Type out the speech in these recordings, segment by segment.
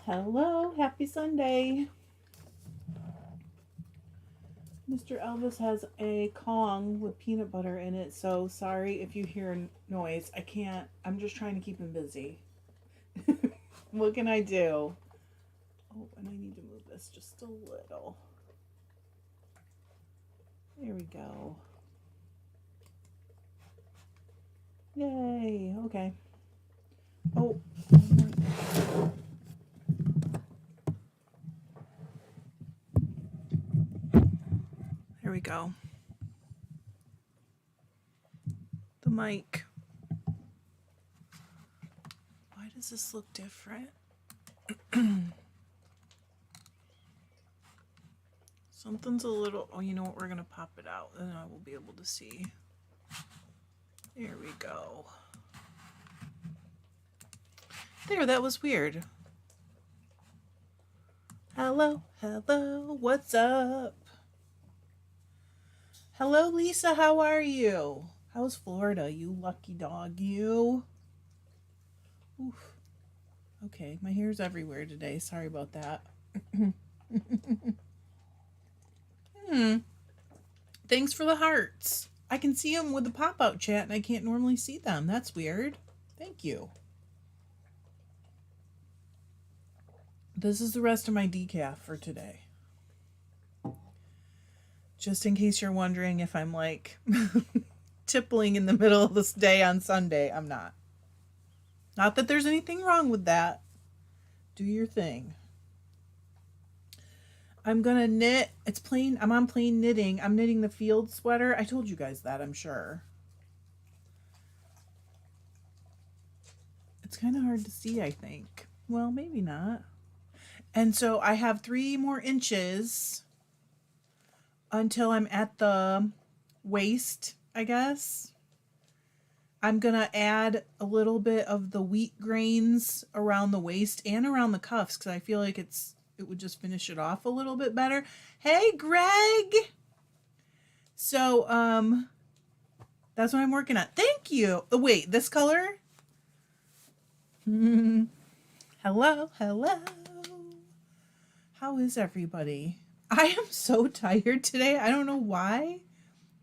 Hello, happy Sunday. Mr. Elvis has a Kong with peanut butter in it, so sorry if you hear noise. I'm just trying to keep him busy. What can I do? Oh, and I need to move this just a little. There we go. Yay, okay. Oh, there we go. The mic. Why does this look different? Something's a little... Oh, you know what? We're going to pop it out, and I will be able to see. There we go. There, that was weird. Hello, hello, what's up? Hello, Lisa, how are you? How's Florida, you lucky dog, you? Oof. Okay, my hair's everywhere today. Sorry about that. Thanks for the hearts. I can see them with the pop-out chat, and I can't normally see them. That's weird. Thank you. This is the rest of my decaf for today. Just in case you're wondering if I'm like tippling in the middle of this day on Sunday, I'm not. Not that there's anything wrong with that. Do your thing. I'm gonna knit. It's plain. I'm on plain knitting. I'm knitting the field sweater. I told you guys that, I'm sure. It's kind of hard to see, I think. Well, maybe not. And so I have 3 more inches until I'm at the waist, I guess. I'm going to add a little bit of the wheat grains around the waist and around the cuffs because I feel like it would just finish it off a little bit better. Hey, Greg! So, that's what I'm working on. Thank you. Oh, wait, this color? Hello, hello. How is everybody? I am so tired today. I don't know why.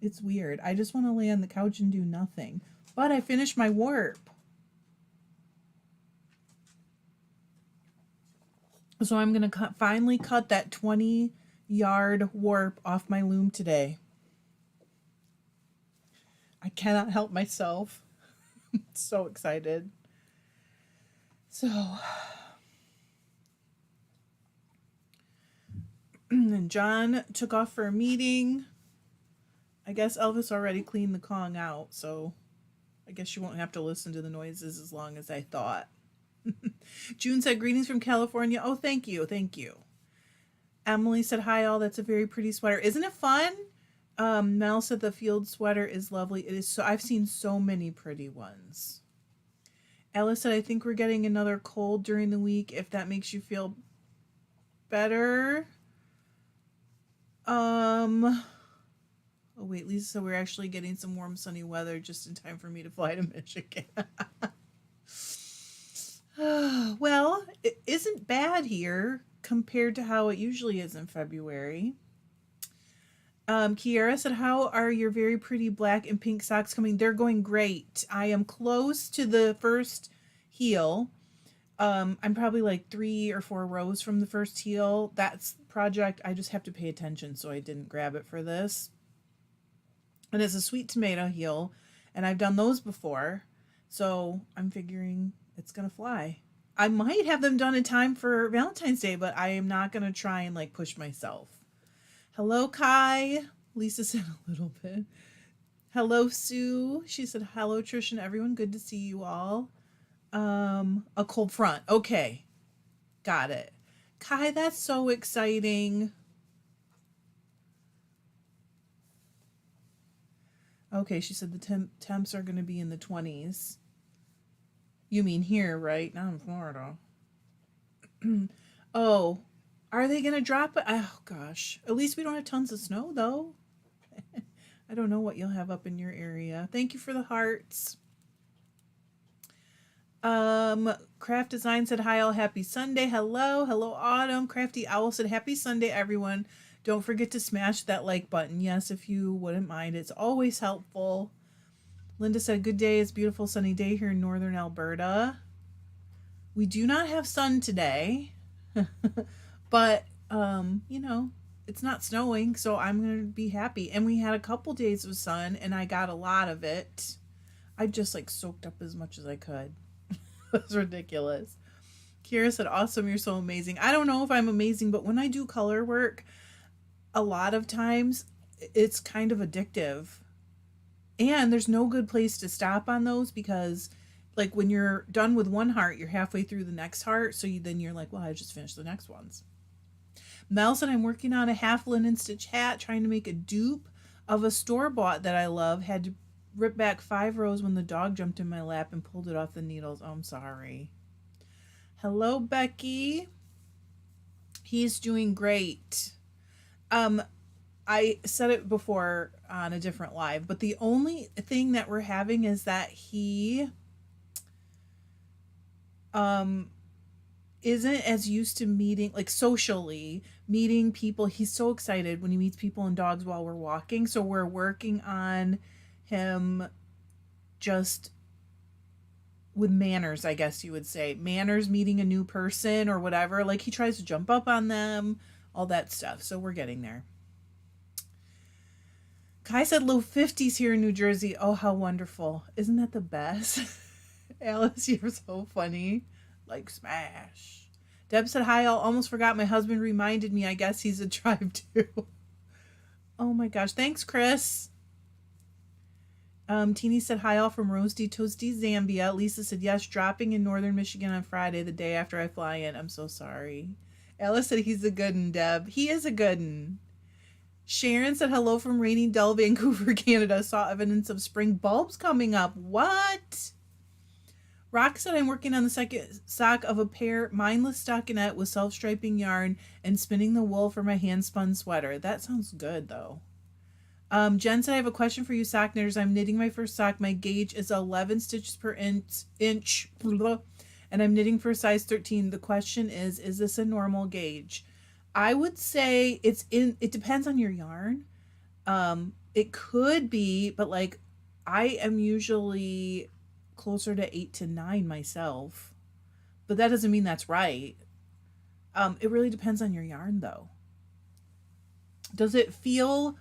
It's weird. I just want to lay on the couch and do nothing. But I finished my warp. So I'm going to finally cut that 20-yard warp off my loom today. I cannot help myself. I'm so excited. So... And John took off for a meeting. I guess Elvis already cleaned the Kong out, so I guess you won't have to listen to the noises as long as I thought. June said, greetings from California. Oh, thank you. Thank you. Emily said, hi, all. That's a very pretty sweater. Isn't it fun? Mel said the field sweater is lovely. It is so. I've seen so many pretty ones. Alice said, I think we're getting another cold during the week. If that makes you feel better. Oh wait, Lisa said we're actually getting some warm sunny weather just in time for me to fly to Michigan. Well, it isn't bad here compared to how it usually is in February. Kiara said, how are your very pretty black and pink socks coming? They're going great. I am close to the first heel. I'm probably like 3 or 4 rows from the first heel. That's project. I just have to pay attention, so I didn't grab it for this. And it's a sweet tomato heel, and I've done those before, so I'm figuring it's gonna fly. I might have them done in time for Valentine's Day, but I am not gonna try and like push myself. Hello, Kai. Lisa said a little bit. Hello, Sue. She said, hello, Trish and everyone. Good to see you all. A cold front. Okay. Got it. Kai, that's so exciting. Okay, she said the temps are going to be in the 20s. You mean here, right? Not in Florida. Oh, are they going to drop it? Oh, gosh. At least we don't have tons of snow, though. I don't know what you'll have up in your area. Thank you for the hearts. Craft Design said hi all, happy Sunday. Hello Autumn. Crafty Owl said happy Sunday everyone. Don't forget to smash that like button. Yes, if you wouldn't mind. It's always helpful. Linda said good day. It's a beautiful sunny day here in northern Alberta. We do not have sun today. But you know, it's not snowing, so I'm going to be happy. And we had a couple days of sun and I got a lot of it. I just like soaked up as much as I could. It was ridiculous. Kira said, awesome, you're so amazing. I don't know if I'm amazing, but when I do color work, a lot of times it's kind of addictive. And there's no good place to stop on those because like when you're done with one heart, you're halfway through the next heart. So then you're like, well, I just finished the next ones. Mel said, I'm working on a half linen stitch hat, trying to make a dupe of a store-bought that I love. Had to rip back 5 rows when the dog jumped in my lap and pulled it off the needles. Oh, I'm sorry. Hello, Becky. He's doing great. I said it before on a different live, but the only thing that we're having is that he isn't as used to meeting, like socially meeting people. He's so excited when he meets people and dogs while we're walking. So we're working on him just with manners, I guess you would say. Manners, meeting a new person or whatever. Like he tries to jump up on them, all that stuff. So we're getting there. Kai said low 50s here in New Jersey. Oh, how wonderful. Isn't that the best? Alice, you're so funny. Like smash. Deb said hi, I almost forgot my husband reminded me. I guess he's a tribe too. Oh my gosh. Thanks, Chris. Teeny said hi all from Roasty Toasty, Zambia. Lisa said yes, dropping in northern Michigan on Friday, the day after I fly in. I'm so sorry. Alice said he's a good un, Deb. He is a good un. Sharon said hello from rainy Dull, Vancouver, Canada. Saw evidence of spring bulbs coming up. What? Rock said I'm working on the second sock of a pair mindless stockinette with self-striping yarn and spinning the wool for my hand-spun sweater. That sounds good, though. Jen said I have a question for you sock knitters. I'm knitting my first sock. My gauge is 11 stitches per inch, and I'm knitting for size 13. The question is this a normal gauge? I would say it depends on your yarn. It could be, but like I am usually closer to 8 to 9 myself, but that doesn't mean that's right. It really depends on your yarn though. Does it feel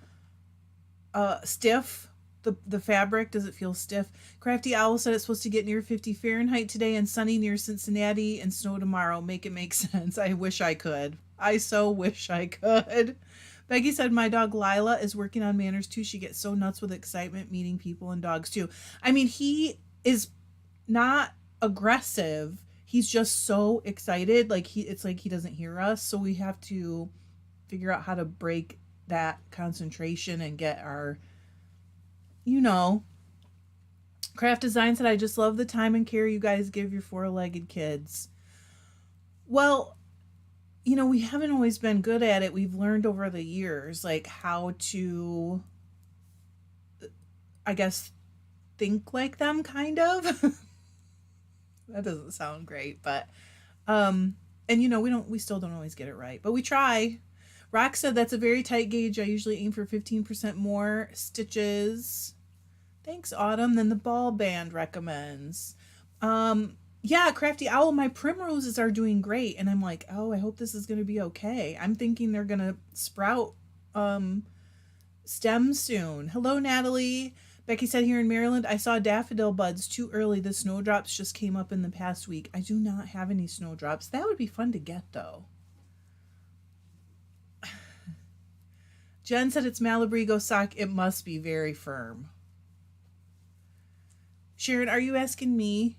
stiff? The fabric, does it feel stiff? Crafty Owl said it's supposed to get near 50 Fahrenheit today and sunny near Cincinnati and snow tomorrow. Make it make sense. I wish I could. I so wish I could. Becky said my dog Lila is working on manners too. She gets so nuts with excitement meeting people and dogs too. I mean, he is not aggressive. He's just so excited. Like it's like he doesn't hear us. So we have to figure out how to break that concentration and get our, Craft Design said, I just love the time and care you guys give your 4-legged kids. Well, we haven't always been good at it. We've learned over the years, like how to, I guess, think like them, kind of. That doesn't sound great, but, and we still don't always get it right, but we try. Rock said that's a very tight gauge. I usually aim for 15% more stitches. Thanks, Autumn, than the ball band recommends. Yeah, Crafty Owl, my primroses are doing great. And I'm like, oh, I hope this is going to be okay. I'm thinking they're going to sprout stems soon. Hello, Natalie. Becky said here in Maryland, I saw daffodil buds too early. The snowdrops just came up in the past week. I do not have any snowdrops. That would be fun to get, though. Jen said it's Malabrigo sock. It must be very firm. Sharon, are you asking me?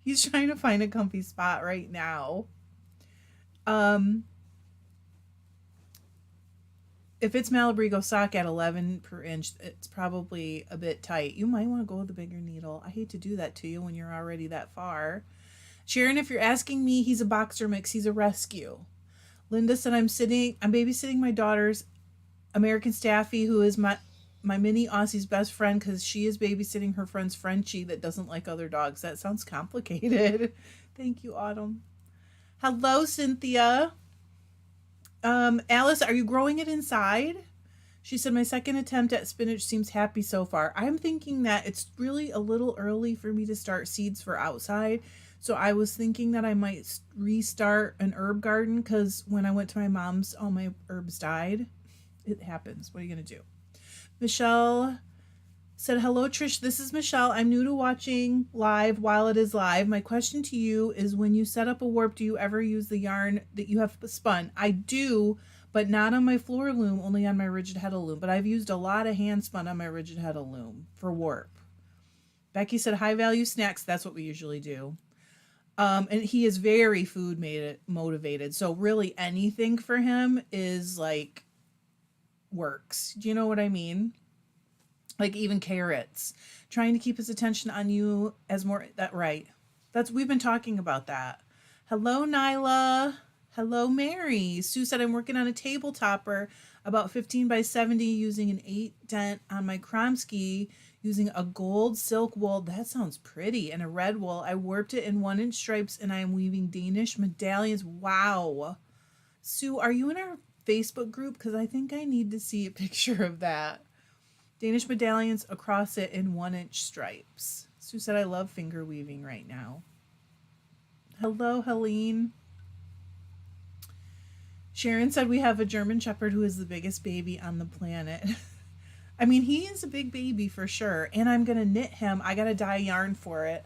He's trying to find a comfy spot right now. If it's Malabrigo sock at 11 per inch, it's probably a bit tight. You might want to go with a bigger needle. I hate to do that to you when you're already that far. Sharon, if you're asking me, he's a boxer mix. He's a rescue. Linda said I'm babysitting my daughter's American Staffy, who is my mini Aussie's best friend because she is babysitting her friend's Frenchie that doesn't like other dogs. That sounds complicated. Thank you, Autumn. Hello, Cynthia. Alice, are you growing it inside? She said, my second attempt at spinach seems happy so far. I'm thinking that it's really a little early for me to start seeds for outside. So I was thinking that I might restart an herb garden because when I went to my mom's, all my herbs died. It happens. What are you going to do? Michelle said, hello, Trish. This is Michelle. I'm new to watching live while it is live. My question to you is when you set up a warp, do you ever use the yarn that you have spun? I do, but not on my floor loom, only on my rigid heddle loom. But I've used a lot of hand spun on my rigid heddle loom for warp. Becky said, high value snacks. That's what we usually do. And he is very food motivated. So really anything for him is like works. Do you know what I mean? Like even carrots, trying to keep his attention on you as more that right. We've been talking about that. Hello, Nyla. Hello, Mary. Sue said I'm working on a table topper about 15 by 70 using an 8 dent on my Kromsky using a gold silk wool. That sounds pretty. And a red wool. I warped it in 1-inch stripes and I am weaving Danish medallions. Wow. Sue, are you in our Facebook group? Because I think I need to see a picture of that. Danish medallions across it in 1-inch stripes. Sue said, I love finger weaving right now. Hello, Helene. Sharon said, we have a German Shepherd who is the biggest baby on the planet. I mean, he is a big baby for sure. And I'm going to knit him. I got to dye yarn for it.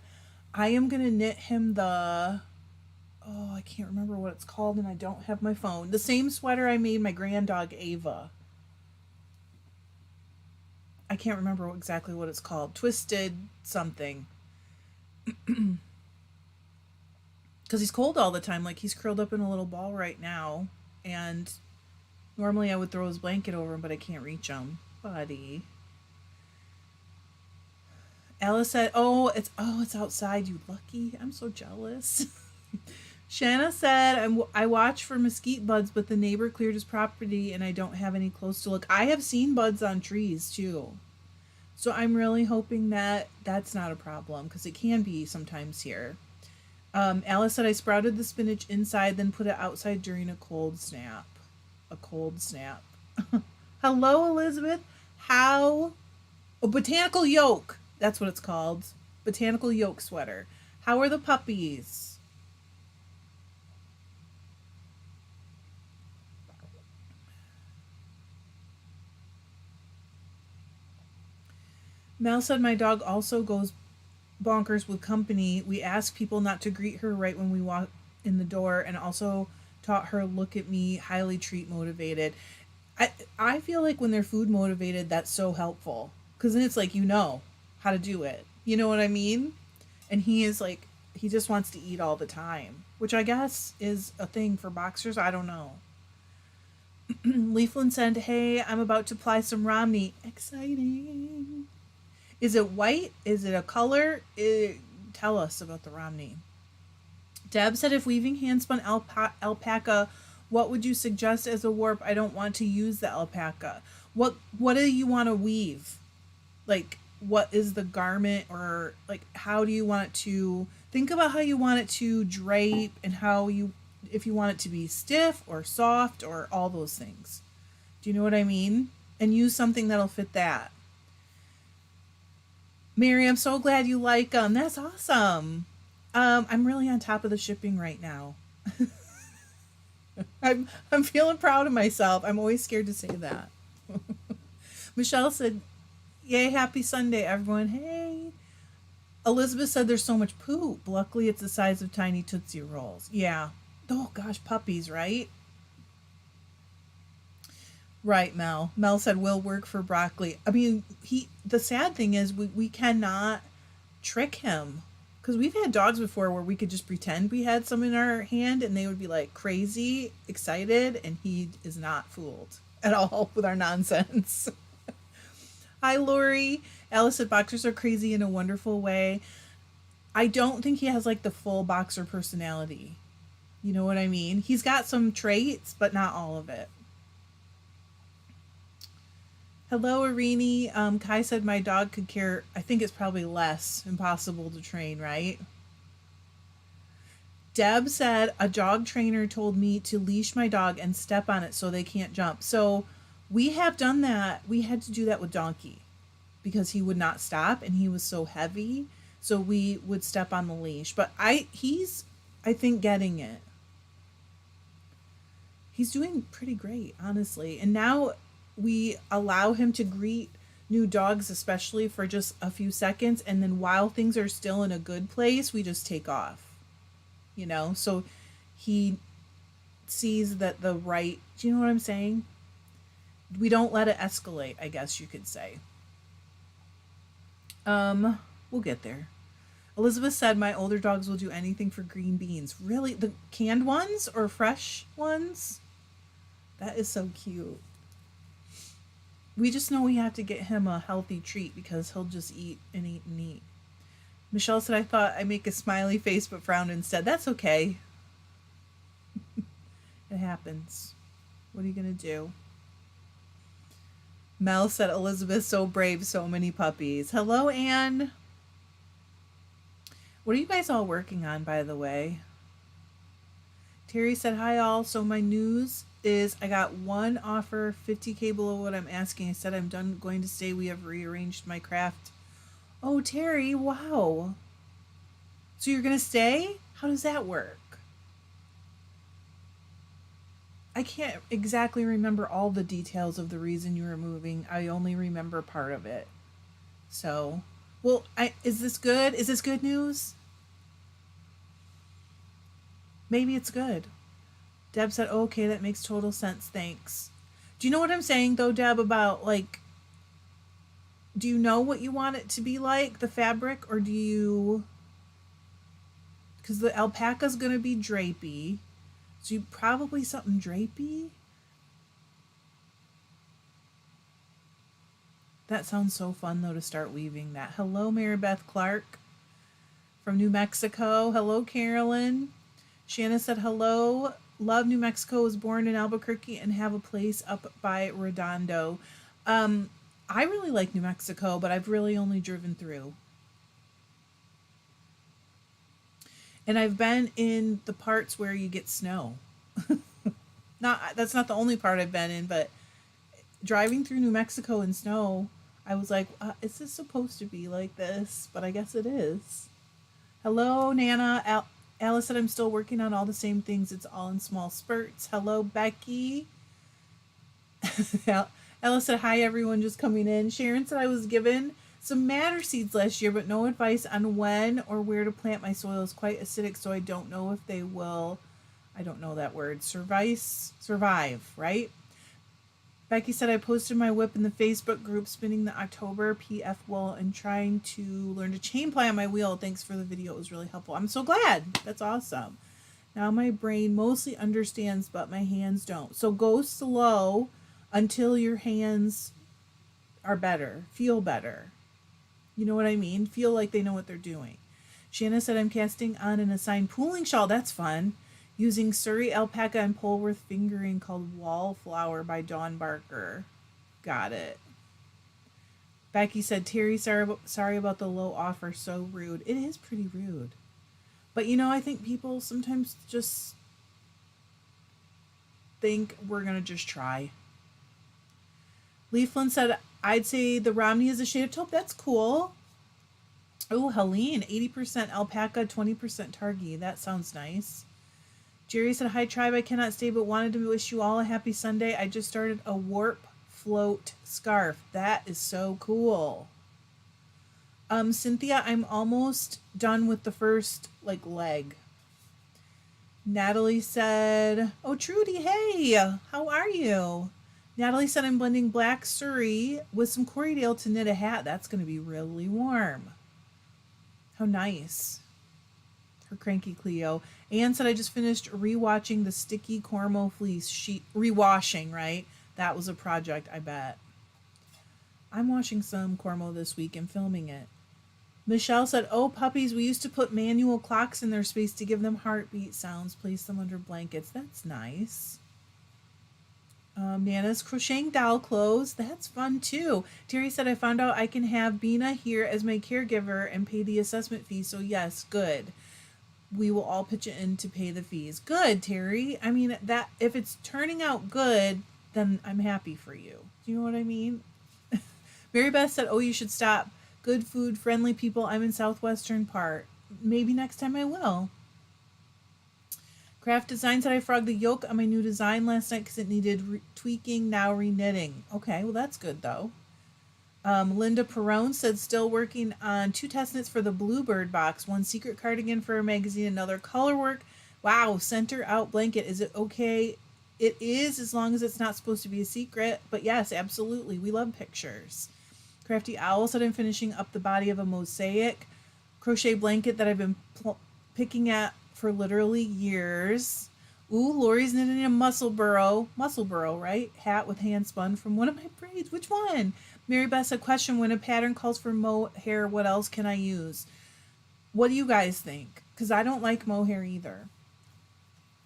I am going to knit him I can't remember what it's called and I don't have my phone. The same sweater I made my granddog Ava. I can't remember exactly what it's called. Twisted something. Because he's cold all the time. Like he's curled up in a little ball right now. And normally I would throw his blanket over him, but I can't reach him. Buddy. Alice said, it's outside, you lucky. I'm so jealous. Shanna said, I watch for mesquite buds, but the neighbor cleared his property and I don't have any close to look. I have seen buds on trees too. So I'm really hoping that that's not a problem because it can be sometimes here. Alice said, I sprouted the spinach inside, then put it outside during a cold snap. A cold snap. Hello, Elizabeth. Botanical yoke. That's what it's called. Botanical yoke sweater. How are the puppies? Mel said, my dog also goes bonkers with company. We ask people not to greet her right when we walk in the door and also taught her look at me, highly treat motivated. I feel like when they're food motivated, that's so helpful because then it's like, you know how to do it. You know what I mean? And he is like, he just wants to eat all the time, which I guess is a thing for boxers. I don't know. Leafland said, hey, I'm about to apply some Romney. Exciting. Is it white? Is it a color? Tell us about the Romney. Deb said, if weaving handspun alpaca, what would you suggest as a warp? I don't want to use the alpaca. What do you want to weave? Like, what is the garment, or like, how do you want it to think about how you want it to drape and if you want it to be stiff or soft or all those things. Do you know what I mean? And use something that'll fit that. Mary, I'm so glad you like them. That's awesome. I'm really on top of the shipping right now. I'm feeling proud of myself. I'm always scared to say that. Michelle said, yay, happy Sunday, everyone. Hey. Elizabeth said there's so much poop. Luckily, it's the size of tiny Tootsie Rolls. Yeah. Oh, gosh, puppies, right? Right, Mel. Mel said will work for broccoli. I mean, the sad thing is we cannot trick him. Because we've had dogs before where we could just pretend we had some in our hand and they would be like crazy, excited, and he is not fooled at all with our nonsense. Hi, Lori. Alice said boxers are crazy in a wonderful way. I don't think he has like the full boxer personality. You know what I mean? He's got some traits, but not all of it. Hello, Irini. Kai said my dog could care. I think it's probably less. Impossible to train, right? Deb said a dog trainer told me to leash my dog and step on it so they can't jump. So we have done that. We had to do that with Donkey because he would not stop and he was so heavy. So we would step on the leash. But he's I think getting it. He's doing pretty great, honestly. And now we allow him to greet new dogs, especially for just a few seconds. And then while things are still in a good place, we just take off, So he sees that the right, do you know what I'm saying? We don't let it escalate, I guess you could say. We'll get there. Elizabeth said my older dogs will do anything for green beans. Really? The canned ones or fresh ones? That is so cute. We just know we have to get him a healthy treat because he'll just eat and eat and eat. Michelle said, I thought I'd make a smiley face but frowned instead. That's okay. It happens. What are you going to do? Mel said, Elizabeth, so brave, so many puppies. Hello, Anne. What are you guys all working on, by the way? Terry said, hi, all. So my news is I got one offer, 50K below what I'm asking. I said I'm done going to stay. We have rearranged my craft. Oh, Terry, wow. So you're going to stay? How does that work? I can't exactly remember all the details of the reason you were moving. I only remember part of it. So, well, is this good? Is this good news? Maybe it's good. Deb said, oh, okay, that makes total sense. Thanks. Do you know what I'm saying, though, Deb, about, do you know what you want it to be like, the fabric, or do you... Because the alpaca's going to be drapey. So you probably something drapey? That sounds so fun, though, to start weaving that. Hello, Mary Beth Clark from New Mexico. Hello, Carolyn. Shanna said, hello. Love New Mexico. Was born in Albuquerque and have a place up by Redondo. I really like New Mexico, but I've really only driven through. And I've been in the parts where you get snow. That's not the only part I've been in, but driving through New Mexico in snow, I was like, is this supposed to be like this? But I guess it is. Hello, Nana. Alice said I'm still working on all the same things. It's all in small spurts. Hello, Becky. Alice said, hi, everyone just coming in. Sharon said I was given some madder seeds last year, but no advice on when or where to plant. My soil is quite acidic, so I don't know if they will, I don't know that word, survive, right? Becky said I posted my whip in the Facebook group, spinning the October PF wool and trying to learn to chain ply on my wheel. Thanks for the video. It was really helpful. I'm so glad. That's awesome. Now my brain mostly understands, but my hands don't. So go slow until your hands are better, feel better. You know what I mean? Feel like they know what they're doing. Shanna said, I'm casting on an assigned pooling shawl. That's fun. Using Surrey alpaca and Polworth fingering called Wallflower by Dawn Barker. Got it. Becky said, Terry, sorry about the low offer. So rude. It is pretty rude. But, I think people sometimes just think we're going to just try. Leafland said, I'd say the Romney is a shade of taupe. That's cool. Oh, Helene, 80% alpaca, 20% targhee. That sounds nice. Jerry said, hi, tribe. I cannot stay, but wanted to wish you all a happy Sunday. I just started a warp float scarf. That is so cool. Cynthia, I'm almost done with the first, leg. Natalie said, oh, Trudy, hey, how are you? Natalie said, I'm blending black Surrey with some Corriedale to knit a hat. That's going to be really warm. How nice. Her cranky Cleo. Anne said, I just finished rewatching the Sticky Cormo Fleece sheet. Rewashing, right? That was a project, I bet. I'm washing some Cormo this week and filming it. Michelle said, oh, puppies, we used to put manual clocks in their space to give them heartbeat sounds. Place them under blankets. That's nice. Nana's crocheting doll clothes. That's fun too. Terry said, I found out I can have Bina here as my caregiver and pay the assessment fee. So, yes, good. We will all pitch it in to pay the fees. Good, Terry. I mean, that if it's turning out good, then I'm happy for you. Do you know what I mean? Mary Beth said, oh, you should stop. Good food, friendly people. I'm in southwestern part. Maybe next time I will. Craft Design said I frogged the yoke on my new design last night because it needed tweaking, now re-knitting. Okay, well that's good though. Linda Perrone said still working on 2 test knits for the Bluebird box. 1 secret cardigan for a magazine, another color work. Wow, center out blanket. Is it okay? It is, as long as it's not supposed to be a secret. But yes, absolutely. We love pictures. Crafty Owl said I'm finishing up the body of a mosaic crochet blanket that I've been picking at for literally years. Ooh, Lori's knitting a muscle burrow, right? Hat with hand spun from one of my braids. Which one? Mary Beth said, question, when a pattern calls for mohair, what else can I use? What do you guys think? Because I don't like mohair either.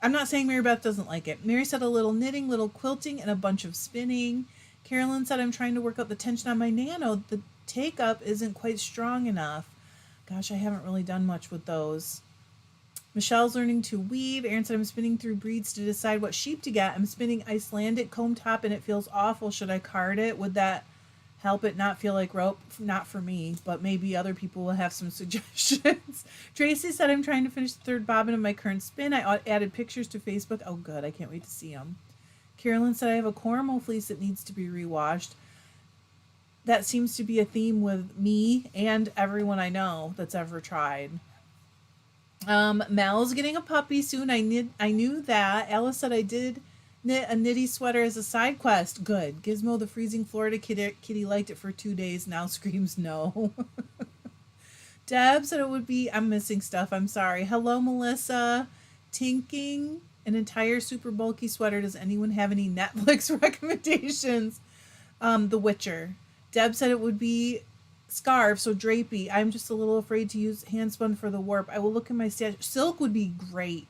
I'm not saying Mary Beth doesn't like it. Mary said a little knitting, little quilting, and a bunch of spinning. Carolyn said I'm trying to work out the tension on my nano. The take up isn't quite strong enough. Gosh, I haven't really done much with those. Michelle's learning to weave. Erin said I'm spinning through breeds to decide what sheep to get. I'm spinning Icelandic comb top and it feels awful. Should I card it? Would that help it not feel like rope? Not for me, but maybe other people will have some suggestions. Tracy said I'm trying to finish the 3rd bobbin of my current spin. I added pictures to Facebook. Oh, good. I can't wait to see them. Carolyn said I have a Cormo fleece that needs to be rewashed. That seems to be a theme with me and everyone I know that's ever tried. Mel's getting a puppy soon. I knew that. Alice said I did knit a nitty sweater as a side quest. Good. Gizmo the freezing Florida kitty liked it for 2 days. Now screams no. Deb said it would be, I'm missing stuff. I'm sorry. Hello, Melissa. Tinking an entire super bulky sweater. Does anyone have any Netflix recommendations? The Witcher. Deb said it would be scarf, so drapey. I'm just a little afraid to use handspun for the warp. I will look in my stash. Silk would be great.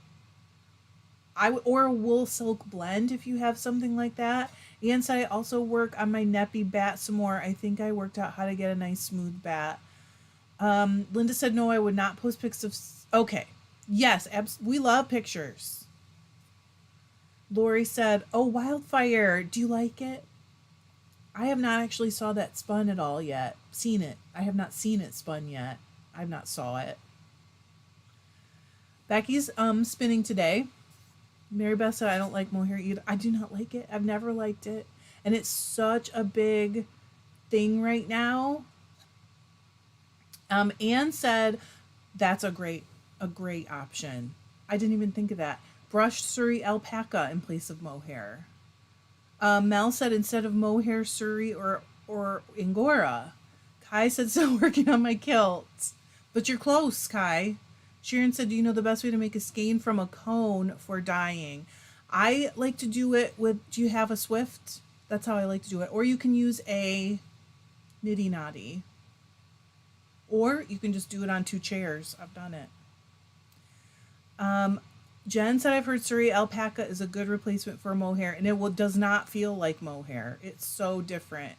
Or a wool silk blend if you have something like that. Anne said I also work on my neppy bat some more. I think I worked out how to get a nice smooth bat. Linda said no, I would not post pics of. Okay, yes, we love pictures. Lori said, oh, Wildfire, do you like it? I have not actually saw that spun at all yet. Seen it. I have not seen it spun yet. I've not saw it. Becky's spinning today. Mary Beth said I don't like mohair either. I do not like it. I've never liked it. And it's such a big thing right now. Anne said that's a great option. I didn't even think of that. Brushed Surrey alpaca in place of mohair. Mel said instead of mohair, Surrey or Angora. Kai said still working on my kilt. But you're close, Kai. Sharon said, do you know the best way to make a skein from a cone for dyeing? I like to do it with, do you have a Swift? That's how I like to do it. Or you can use a Nitty Knotty. Or you can just do it on 2 chairs. I've done it. Jen said I've heard Surrey alpaca is a good replacement for mohair, and it does not feel like mohair. It's so different.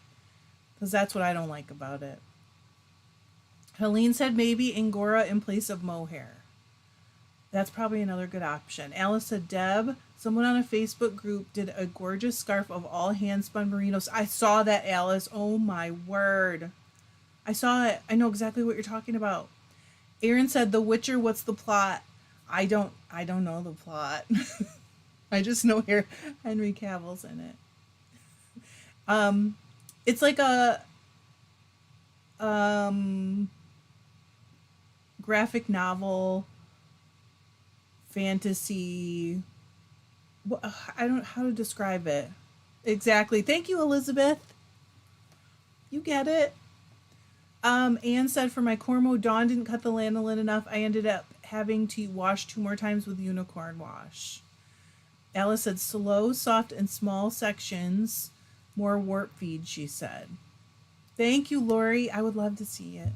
Because that's what I don't like about it. Helene said maybe Angora in place of mohair. That's probably another good option. Alice said, Deb, someone on a Facebook group did a gorgeous scarf of all hand-spun merinos. I saw that, Alice. Oh, my word. I saw it. I know exactly what you're talking about. Aaron said, The Witcher, what's the plot? I don't know the plot. I just know Henry Cavill's in it. It's like a graphic novel, fantasy. I don't know how to describe it exactly. Thank you, Elizabeth. You get it. Anne said for my Cormo, Dawn didn't cut the lanolin enough. I ended up having to wash 2 more times with unicorn wash. Alice said slow, soft, and small sections. More warp feed, she said. Thank you, Lori. I would love to see it.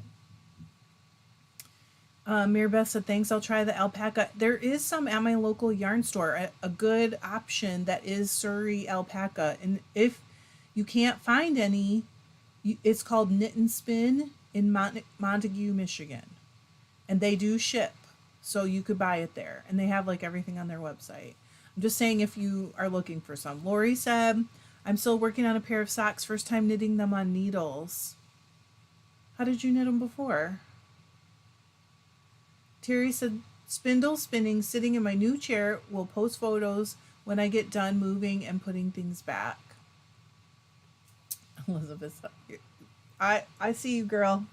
Mary Beth said, thanks, I'll try the alpaca. There is some at my local yarn store, a good option that is Surrey alpaca. And if you can't find any, it's called Knit and Spin in Montague, Michigan. And they do ship. So you could buy it there. And they have like everything on their website. I'm just saying if you are looking for some. Lori said, I'm still working on a pair of socks, first time knitting them on needles. How did you knit them before? Terry said, spindle spinning, sitting in my new chair, will post photos when I get done moving and putting things back. Elizabeth, I see you, girl.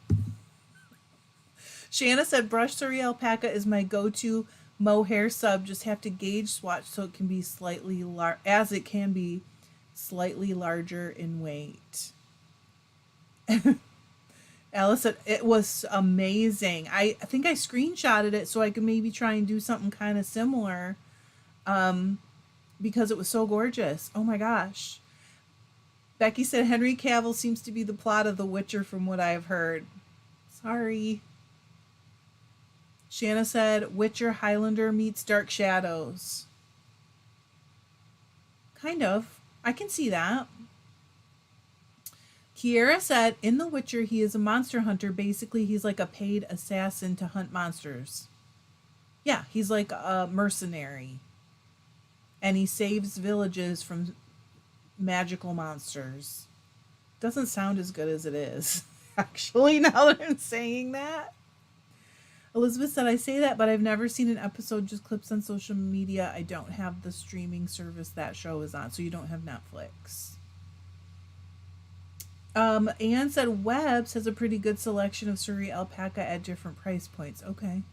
Shanna said, brush Surrey alpaca is my go-to mohair sub. Just have to gauge swatch so it can be slightly slightly larger in weight. Alice said, it was amazing. I think I screenshotted it so I could maybe try and do something kind of similar because it was so gorgeous. Oh my gosh. Becky said, Henry Cavill seems to be the plot of The Witcher from what I've heard. Sorry. Shanna said, Witcher Highlander meets Dark Shadows. Kind of. I can see that. Kiera said, in The Witcher, he is a monster hunter. Basically, he's like a paid assassin to hunt monsters. Yeah, he's like a mercenary. And he saves villages from magical monsters. Doesn't sound as good as it is, actually, now that I'm saying that. Elizabeth said, I say that, but I've never seen an episode, just clips on social media. I don't have the streaming service that show is on, so you don't have Netflix. Anne said, Webb's has a pretty good selection of Surrey alpaca at different price points. Okay.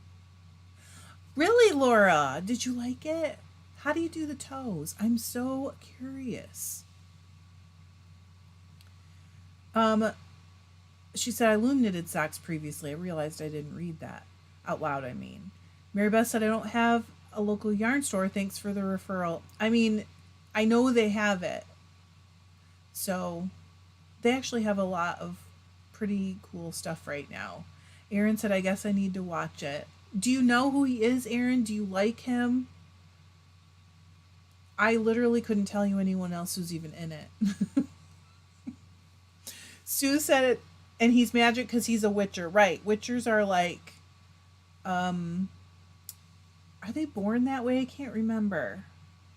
Really, Laura? Did you like it? How do you do the toes? I'm so curious. She said, I loom knitted socks previously. I realized I didn't read that out loud, I mean. Mary Beth said, I don't have a local yarn store. Thanks for the referral. I mean, I know they have it. So they actually have a lot of pretty cool stuff right now. Aaron said, I guess I need to watch it. Do you know who he is, Aaron? Do you like him? I literally couldn't tell you anyone else who's even in it. Sue said it, and he's magic because he's a witcher. Right. Witchers are like, are they born that way? I can't remember.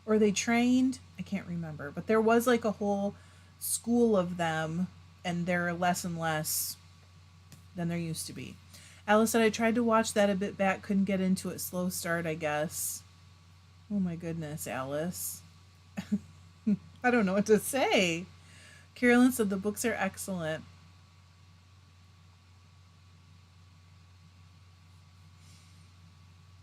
Or are they trained? I can't remember. But there was like a whole school of them, and there are less and less than there used to be. Alice said, I tried to watch that a bit back, couldn't get into it. Slow start, I guess. Oh my goodness, Alice. I don't know what to say. Carolyn said, the books are excellent.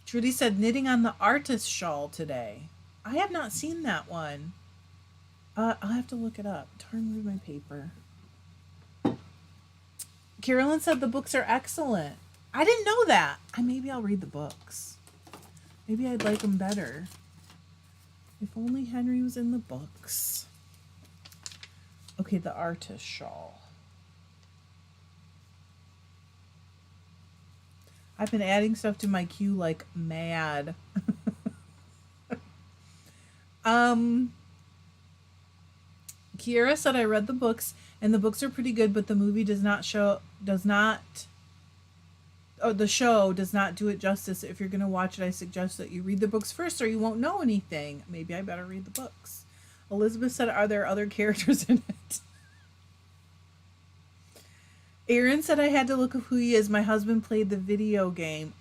Trudy said, knitting on the artist shawl today. I have not seen that one. I'll have to look it up. Turn through my paper. Carolyn said the books are excellent. I didn't know that. Maybe I'll read the books. Maybe I'd like them better. If only Henry was in the books. Okay, the artist shawl. I've been adding stuff to my queue like mad. Kiera said, I read the books and the books are pretty good, but the movie the show does not do it justice. If you're going to watch it, I suggest that you read the books first or you won't know anything. Maybe I better read the books. Elizabeth said, are there other characters in it? Aaron said, I had to look up who he is. My husband played the video game.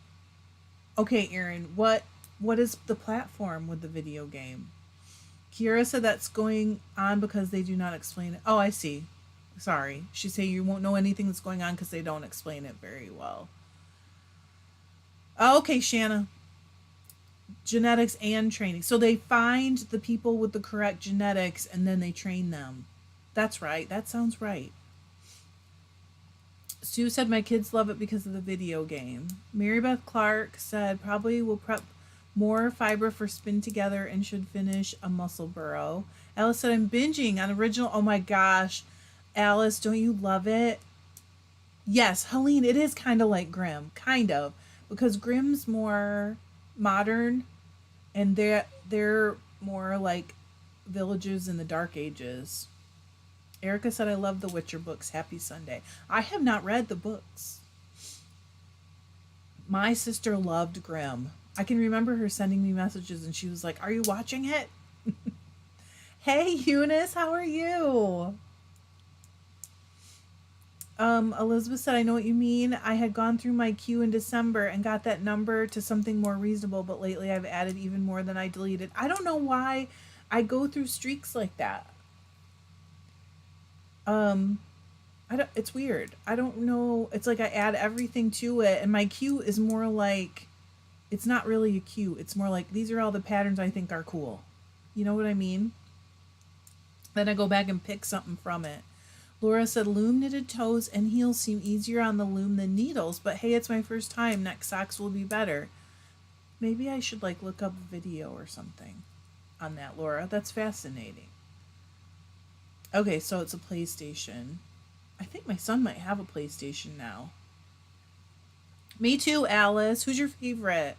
Okay, Aaron, what is the platform with the video game? Kiera said that's going on because they do not explain it. Oh, I see. Sorry. She said you won't know anything that's going on because they don't explain it very well. Okay, Shanna. Genetics and training. So they find the people with the correct genetics and then they train them. That's right. That sounds right. Sue said, my kids love it because of the video game. Mary Beth Clark said, probably will prep more fiber for spin together and should finish a muscle burrow. Alice said, I'm binging on original. Oh my gosh. Alice, don't you love it? Yes, Helene, it is kind of like Grimm. Kind of. because Grimm's more modern, and they're more like villages in the Dark Ages. Erica said, I love the Witcher books. Happy Sunday. I have not read the books. My sister loved Grimm. I can remember her sending me messages and she was like, are you watching it? Hey, Eunice, how are you? Elizabeth said, I know what you mean. I had gone through my queue in December and got that number to something more reasonable, but lately I've added even more than I deleted. I don't know why I go through streaks like that. I don't, it's weird. I don't know. It's like I add everything to it, and my queue is more like, it's not really a queue. It's more like, these are all the patterns I think are cool. You know what I mean? Then I go back and pick something from it. Laura said, loom knitted toes and heels seem easier on the loom than needles, but hey, it's my first time. Next socks will be better. Maybe I should like look up video or something on that, Laura. That's fascinating. Okay, so it's a PlayStation. I think my son might have a PlayStation now. Me too, Alice. Who's your favorite?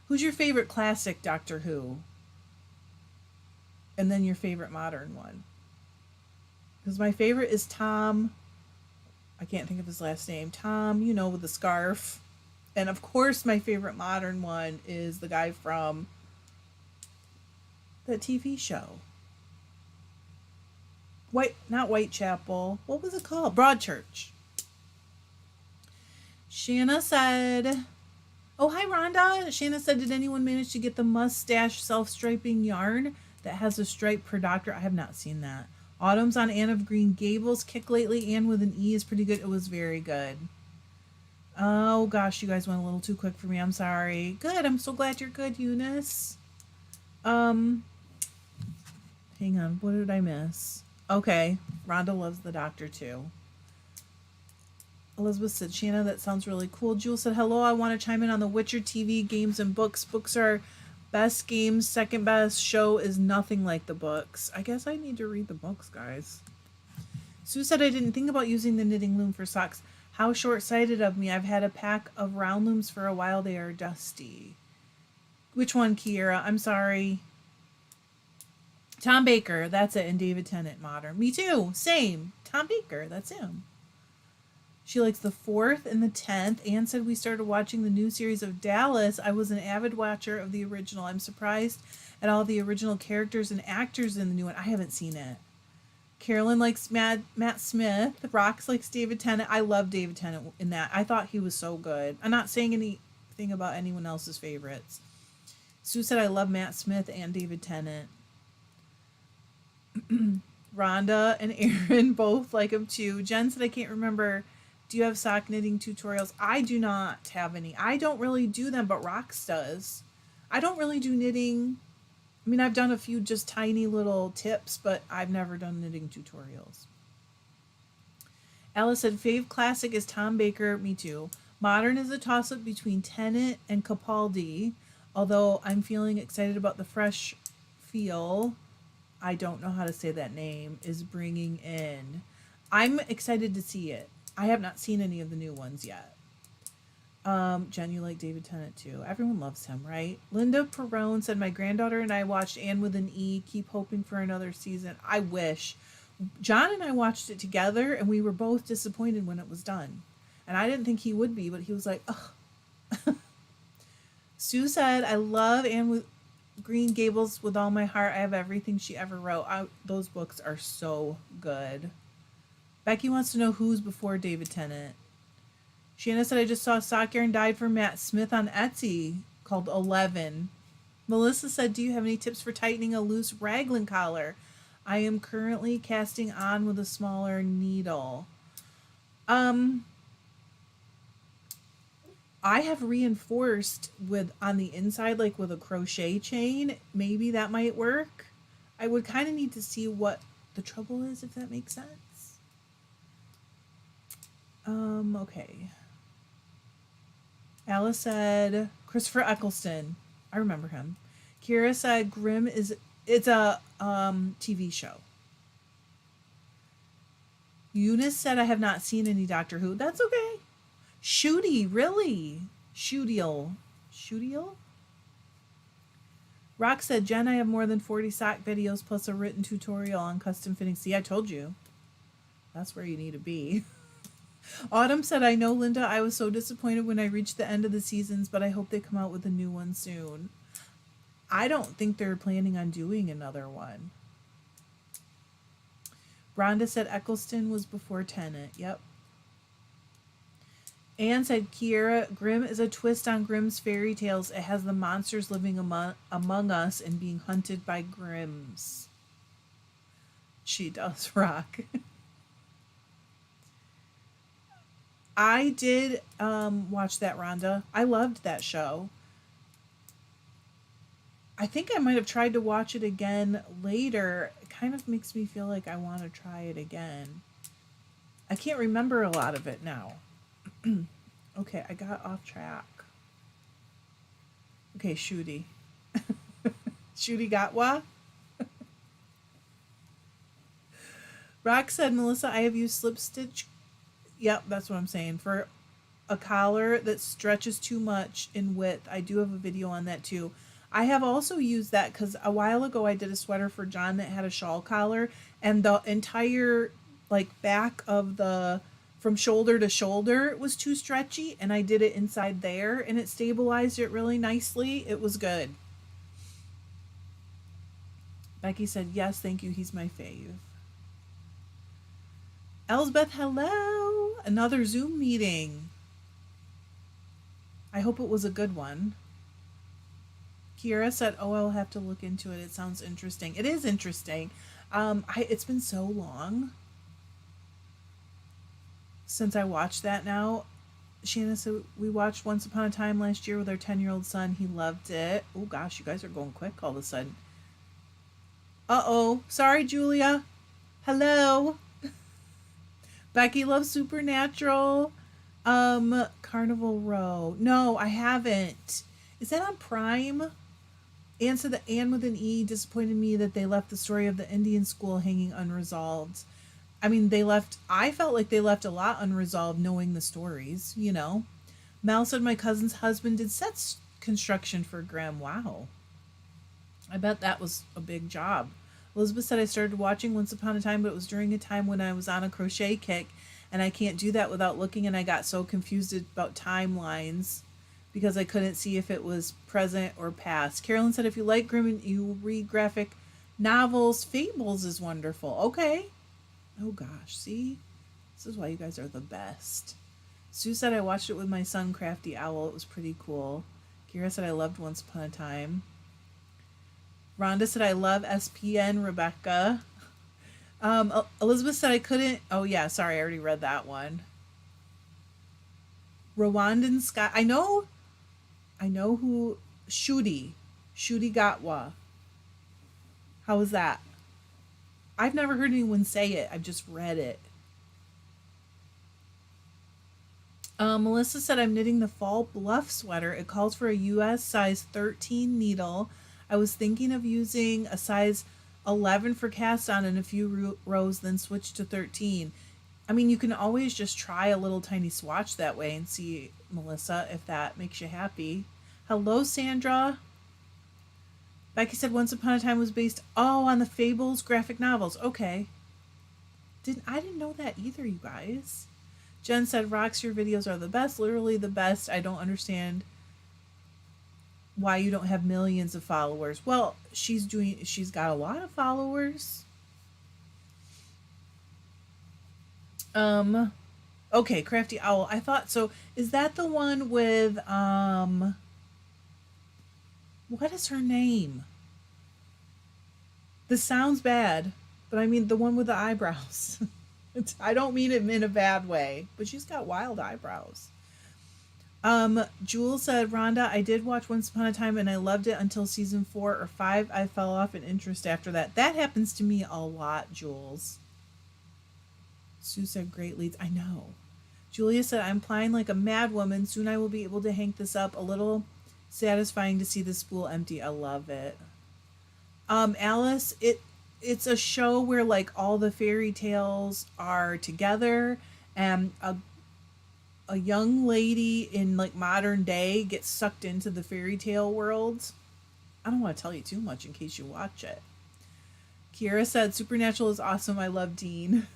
Who's your favorite classic Doctor Who? And then your favorite modern one. Because my favorite is Tom. I can't think of his last name. Tom, you know, with the scarf. And of course, my favorite modern one is the guy from that TV show. Not Whitechapel. What was it called? Broadchurch. Shanna said, oh, hi, Rhonda. Shanna said, did anyone manage to get the mustache self-striping yarn that has a stripe per doctor? I have not seen that. Autumn's on Anne of Green Gables kick lately. Anne with an E is pretty good. It was very good. Oh, gosh, you guys went a little too quick for me. I'm sorry. Good. I'm so glad you're good, Eunice. Hang on. What did I miss? Okay. Rhonda loves the doctor, too. Elizabeth said, Shanna, that sounds really cool. Jewel said, hello, I want to chime in on the Witcher TV, games, and books. Books are best games. Second best show is nothing like the books. I guess I need to read the books, guys. Sue said, I didn't think about using the knitting loom for socks. How short-sighted of me. I've had a pack of round looms for a while. They are dusty. Which one, Kiera? I'm sorry. Tom Baker. That's it. And David Tennant, modern. Me too. Same. Tom Baker. That's him. She likes the 4th and the 10th. Anne said we started watching the new series of Dallas. I was an avid watcher of the original. I'm surprised at all the original characters and actors in the new one. I haven't seen it. Carolyn likes Matt Smith. Rox likes David Tennant. I love David Tennant in that. I thought he was so good. I'm not saying anything about anyone else's favorites. Sue said I love Matt Smith and David Tennant. Rhonda and Aaron both like him too. Jen said I can't remember. Do you have sock knitting tutorials? I do not have any. I don't really do them, but Rox does. I don't really do knitting. I mean, I've done a few just tiny little tips, but I've never done knitting tutorials. Alice said, fave classic is Tom Baker. Me too. Modern is a toss-up between Tennant and Capaldi, although I'm feeling excited about the fresh feel. I don't know how to say that name, is bringing in. I'm excited to see it. I have not seen any of the new ones yet. Jen, you like David Tennant too. Everyone loves him, right? Linda Perrone said, my granddaughter and I watched Anne with an E. Keep hoping for another season. I wish. John and I watched it together, and we were both disappointed when it was done. And I didn't think he would be, but he was like, ugh. Sue said, I love Anne with Green Gables with all my heart. I have everything she ever wrote. Those books are so good. Becky wants to know who's before David Tennant. Shanna said, I just saw sock yarn dyed for Matt Smith on Etsy called 11. Melissa said, do you have any tips for tightening a loose raglan collar? I am currently casting on with a smaller needle. I have reinforced on the inside, like with a crochet chain. Maybe that might work. I would kind of need to see what the trouble is, if that makes sense. Okay. Alice said Christopher Eccleston. I remember him. Kira said Grimm it's a TV show. Eunice said I have not seen any Doctor Who. That's okay. Shooty, really? Shootiel. Shootiel? Rock said, Jen, I have more than 40 sock videos plus a written tutorial on custom fitting. See, I told you. That's where you need to be. Autumn said, I know, Linda, I was so disappointed when I reached the end of the seasons, but I hope they come out with a new one soon. I don't think they're planning on doing another one. Rhonda said Eccleston was before Tennant. Yep. Anne said, Kiera, Grimm is a twist on Grimm's fairy tales. It has the monsters living among us and being hunted by Grimms. She does rock. I did watch that, Rhonda. I loved that show. I think I might have tried to watch it again later. It kind of makes me feel like I want to try it again. I can't remember a lot of it now. Okay, I got off track. Okay, Shooty. Shooty got what? Rock said, Melissa, I have used slip stitch. Yep, that's what I'm saying. For a collar that stretches too much in width. I do have a video on that too. I have also used that because a while ago I did a sweater for John that had a shawl collar, and the entire back of the from shoulder to shoulder was too stretchy, and I did it inside there and it stabilized it really nicely. It was good. Becky said, yes, thank you, he's my fave. Elsbeth, hello. Another Zoom meeting. I hope it was a good one. Kiera said, oh, I'll have to look into it. It sounds interesting. It is interesting. It's been so long since I watched that now. Shanna said, we watched Once Upon a Time last year with our 10-year-old son. He loved it. Oh, gosh, you guys are going quick all of a sudden. Uh-oh. Sorry, Julia. Hello. Becky loves Supernatural. Carnival Row. No, I haven't. Is that on Prime? Anne said that Anne with an E disappointed me that they left the story of the Indian school hanging unresolved. I mean, I felt like they left a lot unresolved knowing the stories, you know. Mel said my cousin's husband did set construction for Grimm. Wow. I bet that was a big job. Elizabeth said I started watching Once Upon a Time, but it was during a time when I was on a crochet kick, and I can't do that without looking, and I got so confused about timelines because I couldn't see if it was present or past. Carolyn said if you like Grimm and you read graphic novels, Fables is wonderful. Okay. Oh gosh, see? This is why you guys are the best. Sue said I watched it with my son, Crafty Owl. It was pretty cool. Kira said I loved Once Upon a Time. Rhonda said I love SPN, Rebecca. Elizabeth said I couldn't. Oh yeah, sorry, I already read that one. Rwandan Sky. I know who. Shooty Gatwa. How was that? I've never heard anyone say it. I've just read it. Melissa said I'm knitting the Fall Bluff sweater. It calls for a US size 13 needle. I was thinking of using a size 11 for cast on and a few rows, then switch to 13. I mean, you can always just try a little tiny swatch that way and see, Melissa, if that makes you happy. Hello, Sandra. Becky said Once Upon a Time was based, on the Fables graphic novels. Okay. I didn't know that either, you guys. Jen said, Rox, your videos are the best, literally the best. I don't understand why you don't have millions of followers. Well, she's got a lot of followers. Okay, Crafty Owl. I thought so. Is that the one with what is her name? This sounds bad, but I mean the one with the eyebrows. I don't mean it in a bad way, but she's got wild eyebrows. Jules said, Rhonda, I did watch Once Upon a Time and I loved it until season 4 or 5. I fell off in interest after that. That happens to me a lot, Jules. Sue said, great leads. I know. Julia said, I'm plying like a mad woman. Soon I will be able to hang this up. A little satisfying to see the spool empty. I love it. Alice, it's a show where like all the fairy tales are together, and a young lady in like modern day gets sucked into the fairy tale world. I don't want to tell you too much in case you watch it. Kiera said, Supernatural is awesome. I love Dean.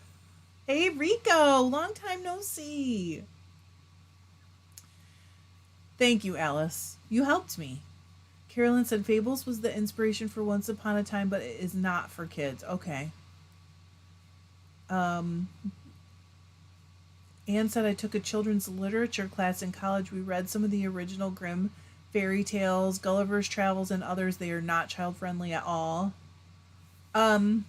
Hey, Rico. Long time no see. Thank you, Alice. You helped me. Carolyn said, Fables was the inspiration for Once Upon a Time, but it is not for kids. Okay. Um, Anne said, I took a children's literature class in college. We read some of the original Grimm fairy tales, Gulliver's Travels, and others. They are not child friendly at all. Um,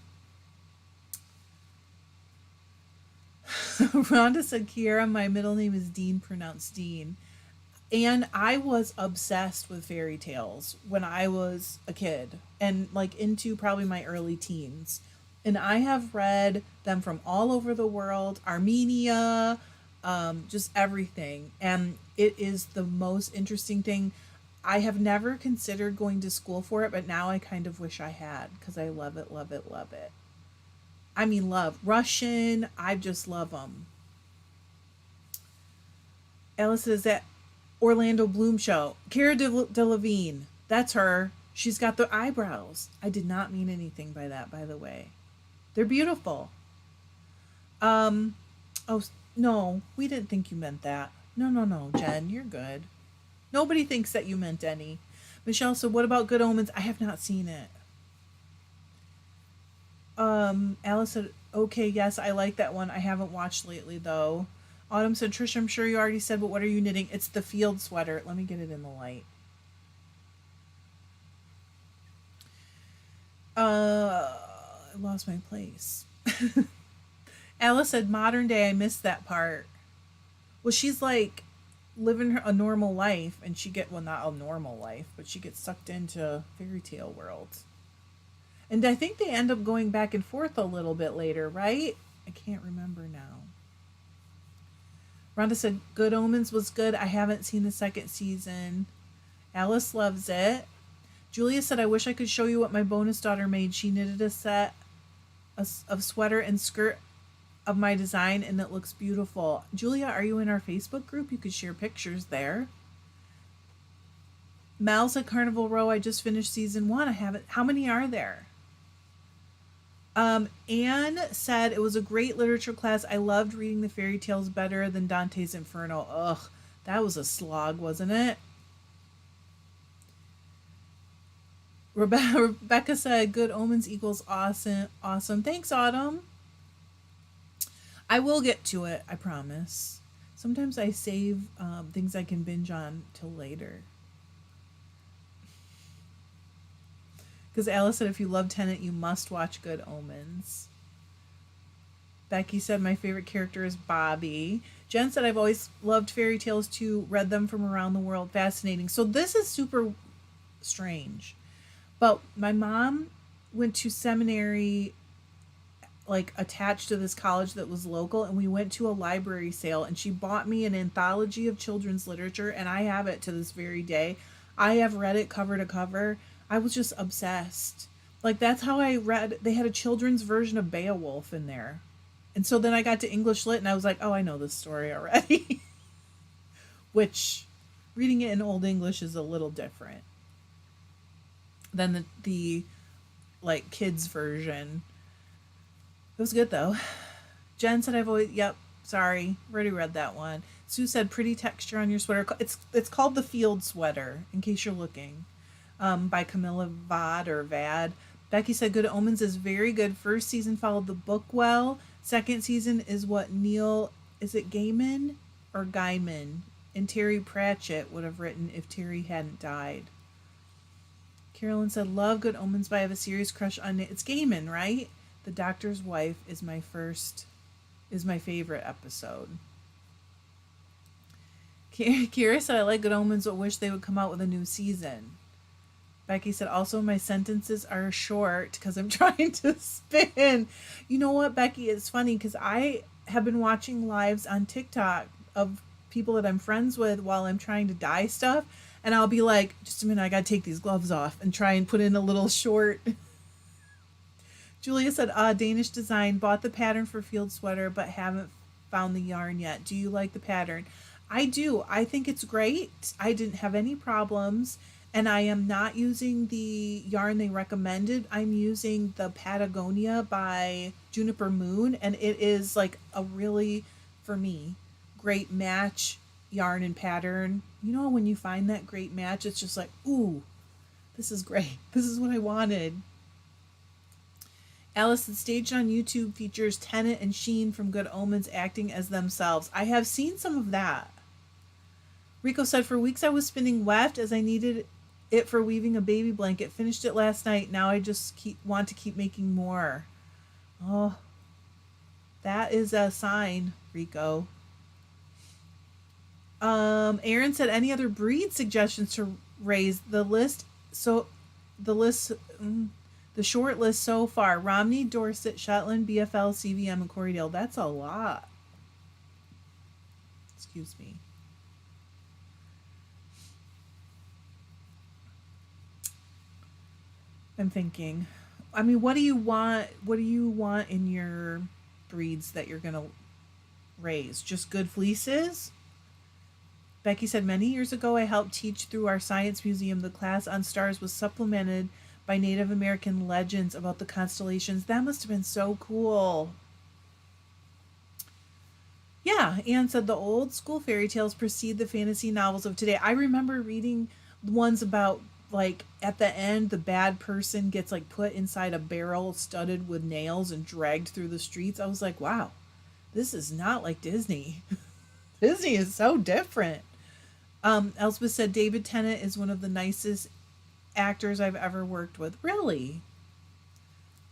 Rhonda said, Kiera, my middle name is Dean, pronounced Dean. And I was obsessed with fairy tales when I was a kid and like into probably my early teens. And I have read them from all over the world, Armenia, just everything. And it is the most interesting thing. I have never considered going to school for it, but now I kind of wish I had because I love it, love it, love it. I mean, love Russian. I just love them. Alice says that Orlando Bloom show. Cara Delevingne. That's her. She's got the eyebrows. I did not mean anything by that, by the way. They're beautiful. Um, oh, no, we didn't think you meant that. No, no, no, Jen, you're good. Nobody thinks that you meant any. Michelle said, what about Good Omens? I have not seen it. Alice said, okay, yes, I like that one. I haven't watched lately, though. Autumn said, Trish, I'm sure you already said, but what are you knitting? It's the field sweater. Let me get it in the light. I lost my place. Alice said, modern day, I missed that part. Well, she's like living a normal life, and well, not a normal life, but she gets sucked into fairy tale world. And I think they end up going back and forth a little bit later, right? I can't remember now. Rhonda said, Good Omens was good. I haven't seen the second season. Alice loves it. Julia said, I wish I could show you what my bonus daughter made. She knitted a set of sweater and skirt of my design, and it looks beautiful. Julia, are you in our Facebook group? You could share pictures there. Mel said, Carnival Row, I just finished season 1. I haven't. How many are there? Anne said, it was a great literature class. I loved reading the fairy tales better than Dante's Inferno. Ugh, that was a slog, wasn't it? Rebecca said, Good Omens equals awesome. Awesome. Thanks, Autumn. I will get to it, I promise. Sometimes I save things I can binge on till later. Because Alice said, if you love Tenet, you must watch Good Omens. Becky said, my favorite character is Bobby. Jen said, I've always loved fairy tales too, read them from around the world. Fascinating. So this is super strange. But my mom went to seminary, like attached to this college that was local, and we went to a library sale, and she bought me an anthology of children's literature, and I have it to this very day. I have read it cover to cover. I was just obsessed. Like, that's how I read. They had a children's version of Beowulf in there. And so then I got to English Lit, and I was like, oh, I know this story already. Which, reading it in Old English is a little different than the like, kids' version. It was good, though. Jen said, yep, sorry, already read that one. Sue said, pretty texture on your sweater. It's called the Field Sweater, in case you're looking. By Camilla Vad. Becky said, Good Omens is very good. First season followed the book well. Second season is what Neil, is it Gaiman or Gaiman? And Terry Pratchett would have written if Terry hadn't died. Carolyn said, love Good Omens, but I have a serious crush on it. It's Gaiman, right? The Doctor's Wife is my favorite episode. Kira said, I like Good Omens, but wish they would come out with a new season. Becky said, also, my sentences are short because I'm trying to spin. You know what, Becky? It's funny because I have been watching lives on TikTok of people that I'm friends with while I'm trying to dye stuff. And I'll be like, just a minute, I got to take these gloves off and try and put in a little short. Julia said, Danish design, bought the pattern for field sweater, but haven't found the yarn yet. Do you like the pattern? I do. I think it's great. I didn't have any problems. And I am not using the yarn they recommended. I'm using the Patagonia by Juniper Moon. And it is like a really, for me, great match yarn and pattern. You know, when you find that great match, it's just like, ooh, this is great. This is what I wanted. Allison staged on YouTube features Tennant and Sheen from Good Omens acting as themselves. I have seen some of that. Rico said, for weeks I was spinning weft as I needed it for weaving a baby blanket. Finished it last night. Now I just want to keep making more. Oh, that is a sign, Rico. Aaron said, any other breed suggestions to raise the list? So the list, the short list so far: Romney, Dorset, Shetland, BFL, CVM, and Corriedale. That's a lot. Excuse me. I'm thinking. I mean, what do you want? What do you want in your breeds that you're gonna raise? Just good fleeces? Becky said, many years ago I helped teach through our science museum. The class on stars was supplemented by Native American legends about the constellations. That must have been so cool. Yeah, Anne said the old school fairy tales precede the fantasy novels of today. I remember reading ones about, like, at the end the bad person gets like put inside a barrel studded with nails and dragged through the streets. I was like, wow, this is not like Disney. Disney is so different. Elspeth said David Tennant is one of the nicest actors I've ever worked with. Really?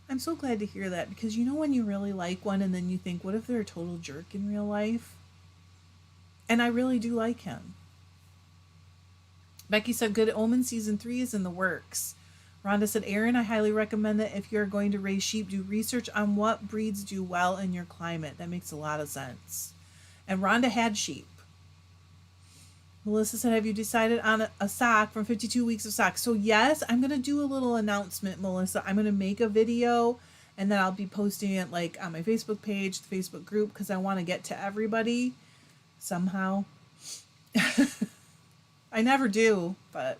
I'm so glad to hear that, because you know when you really like one and then you think, what if they're a total jerk in real life? And I really do like him. Becky said Good Omen season 3 is in the works. Rhonda said, Aaron, I highly recommend that if you're going to raise sheep, do research on what breeds do well in your climate. That makes a lot of sense. And Rhonda had sheep. Melissa said, have you decided on a sock from 52 weeks of socks? So yes, I'm going to do a little announcement, Melissa. I'm going to make a video and then I'll be posting it like on my Facebook page, the Facebook group, because I want to get to everybody somehow. I never do, but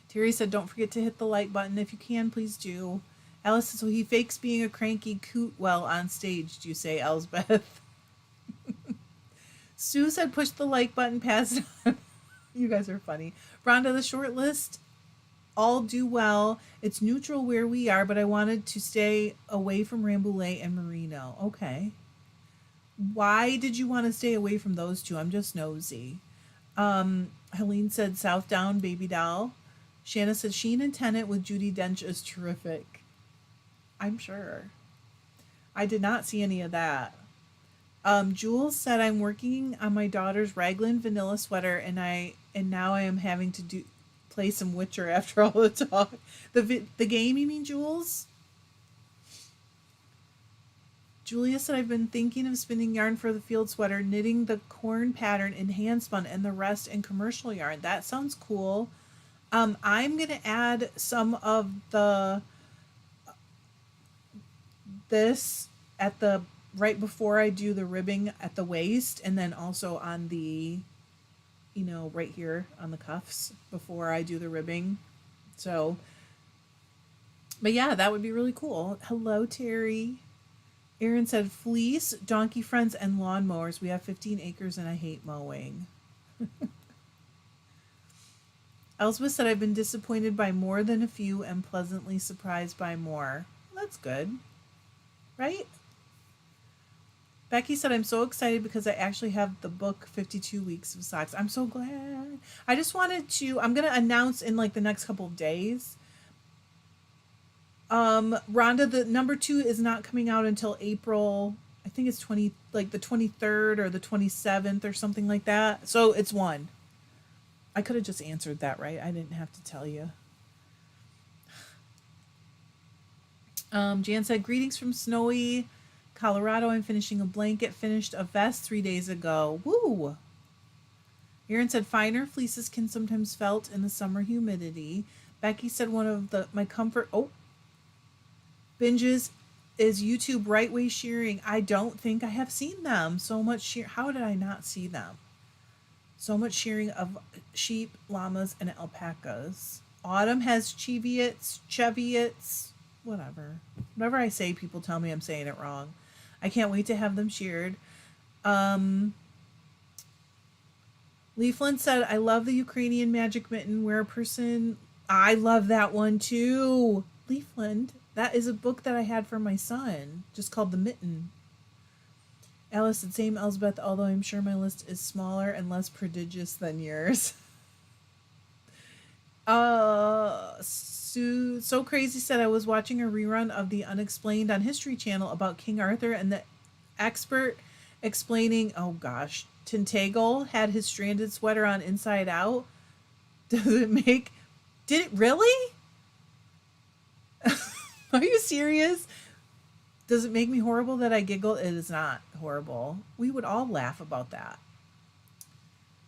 Terry said, don't forget to hit the like button. If you can, please do. Alice said, so he fakes being a cranky coot well on stage, do you say, Elsbeth? Sue said, push the like button, pass it on. You guys are funny. Rhonda, the short list, all do well. It's neutral where we are, but I wanted to stay away from Rambouillet and Merino. Okay. Why did you want to stay away from those two? I'm just nosy. Helene said, South Down, Baby Doll. Shanna said, Sheen and Tennant with Judi Dench is terrific. I'm sure. I did not see any of that. Jules said, I'm working on my daughter's raglan vanilla sweater, and now I am having to play some Witcher after all the talk. The game, you mean, Jules? Julia said, I've been thinking of spinning yarn for the field sweater, knitting the corn pattern in hand spun and the rest in commercial yarn. That sounds cool. I'm going to add some of this at the right before I do the ribbing at the waist, and then also on the, right here on the cuffs before I do the ribbing. So, but yeah, that would be really cool. Hello, Terry. Aaron said, fleece, donkey friends, and lawnmowers. We have 15 acres and I hate mowing. Elsbeth said, I've been disappointed by more than a few and pleasantly surprised by more. Well, that's good. Right? Becky said, I'm so excited because I actually have the book 52 Weeks of Socks. I'm so glad. I just wanted to, I'm going to announce in like the next couple of days. Rhonda, the number 2 is not coming out until April. I think it's the 23rd or the 27th or something like that. So it's 1. I could have just answered that, right? I didn't have to tell you. Jan said, greetings from snowy Colorado. I'm finishing a blanket, finished a vest 3 days ago. Woo! Aaron said, finer fleeces can sometimes felt in the summer humidity. Becky said, one of my comfort binges is YouTube right way shearing. I don't think I have seen them. So much shear. How did I not see them? So much shearing of sheep, llamas, and alpacas. Autumn has Cheviots, whatever. Whatever I say, people tell me I'm saying it wrong. I can't wait to have them sheared. Um, Leafland said, I love the Ukrainian magic mitten where a person. I love that one too. Leafland. That is a book that I had for my son, just called The Mitten. Alice said, same Elsbeth, although I'm sure my list is smaller and less prodigious than yours. So Crazy said, I was watching a rerun of The Unexplained on History Channel about King Arthur, and the expert explaining, oh gosh, Tintagel had his stranded sweater on inside out. Does it make... Did it really? Are you serious? Does it make me horrible that I giggled? It is not horrible. We would all laugh about that.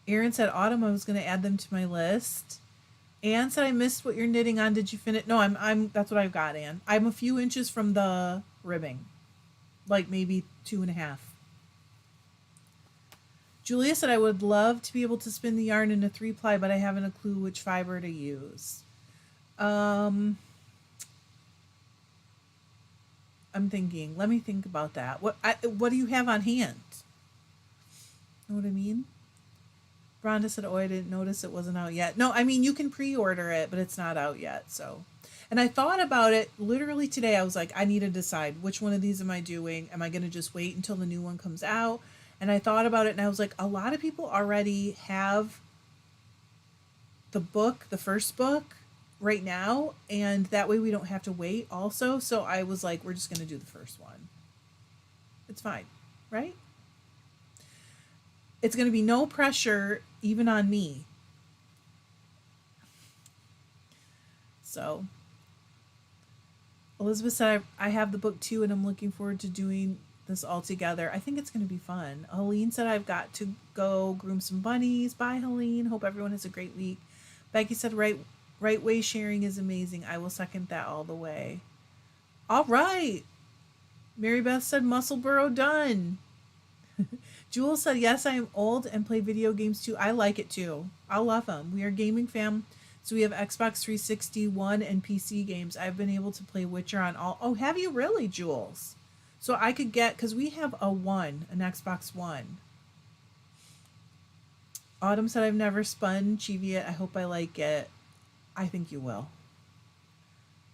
Aaron said, Autumn, I was going to add them to my list. Anne said, I missed what you're knitting on. Did you finish? No, I'm that's what I've got, Anne. I'm a few inches from the ribbing. Like maybe 2.5. Julia said, I would love to be able to spin the yarn in a 3-ply, but I haven't a clue which fiber to use. I'm thinking. Let me think about that. What do you have on hand? Know what I mean? Rhonda said, oh, I didn't notice it wasn't out yet. No, I mean, you can pre-order it, but it's not out yet. So, and I thought about it literally today. I was like, I need to decide which one of these am I doing? Am I going to just wait until the new one comes out? And I thought about it and I was like, a lot of people already have the book, the first book right now. And that way we don't have to wait also. So I was like, we're just going to do the first one. It's fine, right? It's going to be no pressure even on me. So Elizabeth said, I have the book too, and I'm looking forward to doing this all together. I think it's going to be fun. Helene said, I've got to go groom some bunnies. Bye, Helene. Hope everyone has a great week. Becky said, right way sharing is amazing. I will second that all the way. All right. Mary Beth said, Musselboro done. Jewel said, yes, I am old and play video games too. I like it too. I love them. We are gaming fam. So we have Xbox 360 One and PC games. I've been able to play Witcher on all. Oh, have you really, Jules? So I could get, because we have an Xbox One. Autumn said, I've never spun Cheviot. I hope I like it. I think you will.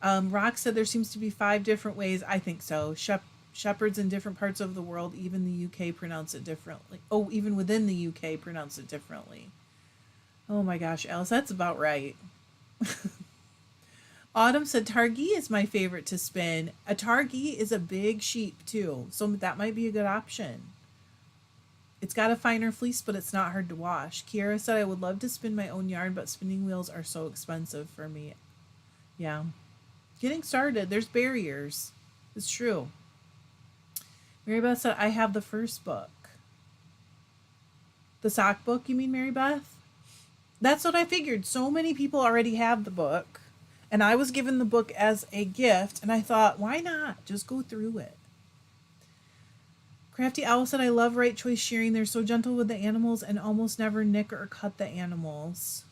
Rock said, there seems to be 5 different ways. I think so. Shepherds in different parts of the world, even the UK, pronounce it differently. Oh, even within the UK, pronounce it differently. Oh my gosh, Alice, that's about right. Autumn said, Targhee is my favorite to spin. A Targhee is a big sheep too, so that might be a good option. It's got a finer fleece, but it's not hard to wash. Kiara said, I would love to spin my own yarn, but spinning wheels are so expensive for me. Yeah. Getting started, there's barriers. It's true. Mary Beth said, I have the first book. The sock book, you mean, Mary Beth? That's what I figured. So many people already have the book. And I was given the book as a gift. And I thought, why not? Just go through it. Crafty Owl said, I love Right Choice shearing. They're so gentle with the animals and almost never nick or cut the animals.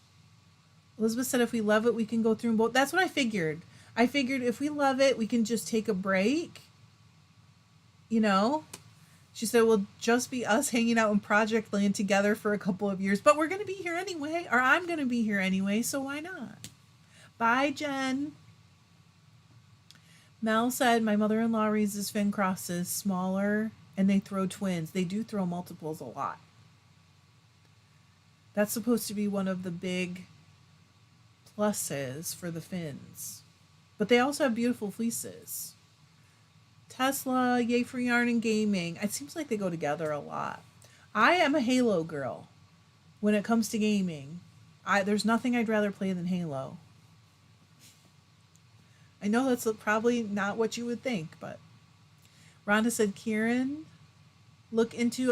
Elizabeth said, if we love it, we can go through them both. That's what I figured. I figured if we love it, we can just take a break. You know, she said, we'll just be us hanging out in Project Land together for a couple of years, but we're going to be here anyway, or I'm going to be here anyway, so why not? Bye, Jen. Mel said, my mother-in-law raises fin crosses, smaller, and they throw twins. They do throw multiples a lot. That's supposed to be one of the big pluses for the fins. But they also have beautiful fleeces. Tesla, yay for yarn and gaming. It seems like they go together a lot. I am a Halo girl when it comes to gaming. There's nothing I'd rather play than Halo. I know that's probably not what you would think, but Rhonda said, Kiera, look into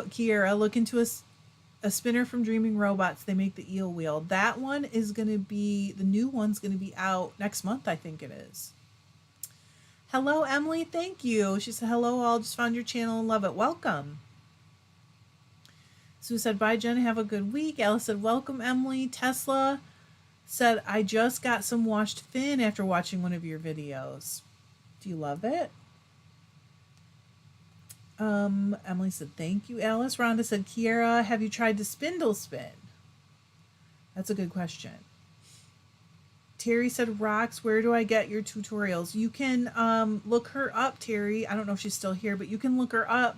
a spinner from Dreaming Robots. They make the eel wheel. That one is going to be, the new one's going to be out next month, I think it is. Hello, Emily. Thank you. She said, hello, all. Just found your channel and love it. Welcome. Sue said, bye, Jen. Have a good week. Alice said, welcome, Emily. Tesla said, I just got some washed fin after watching one of your videos. Do you love it? Emily said, thank you, Alice. Rhonda said, Kiara, have you tried to spindle spin? That's a good question. Terry said, rocks, where do I get your tutorials? You can look her up, Terry. I don't know if she's still here, but you can look her up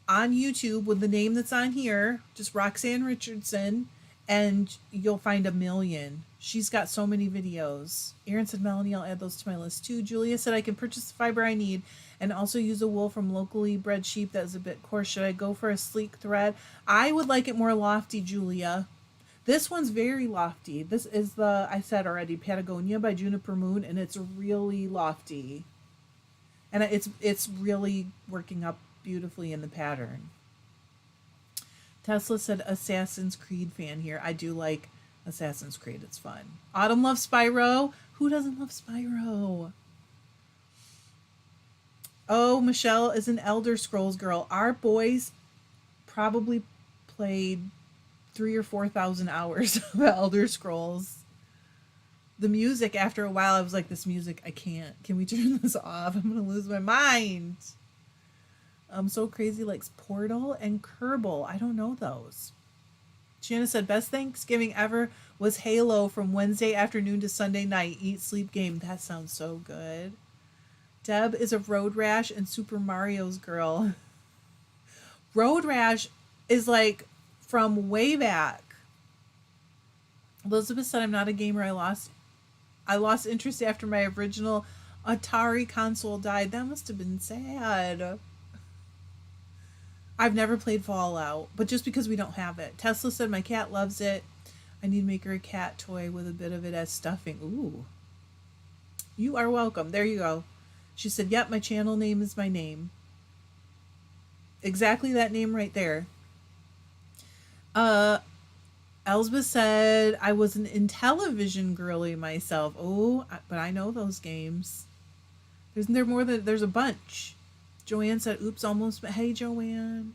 on YouTube with the name that's on here, just Roxanne Richardson, and you'll find a million. She's got so many videos. Erin said, Melanie, I'll add those to my list too. Julia said, I can purchase the fiber I need and also use a wool from locally bred sheep that is a bit coarse. Should I go for a sleek thread? I would like it more lofty, Julia. This one's very lofty. This is the, I said already, Patagonia by Juniper Moon, and it's really lofty. And it's really working up beautifully in the pattern. Tesla said, Assassin's Creed fan here. I do like Assassin's Creed. It's fun. Autumn loves Spyro. Who doesn't love Spyro? Oh, Michelle is an Elder Scrolls girl. Our boys probably played 3,000 or 4,000 hours of Elder Scrolls. The music, after a while, I was like, this music, I can't. Can we turn this off? I'm going to lose my mind. So Crazy likes Portal and Kerbal. I don't know those. Shanna said, best Thanksgiving ever was Halo from Wednesday afternoon to Sunday night. Eat, sleep, game. That sounds so good. Deb is a Road Rash and Super Mario's girl. Road Rash is like from way back. Elizabeth said, I'm not a gamer. I lost interest after my original Atari console died. That must have been sad. I've never played Fallout, but just because we don't have it. Tesla said, my cat loves it. I need to make her a cat toy with a bit of it as stuffing. Ooh. You are welcome. There you go. She said, yep, my channel name is my name. Exactly that name right there. Elsbeth said, I was an Intellivision girly myself. Oh, but I know those games. There's a bunch. Joanne said, oops, almost. Hey, Joanne.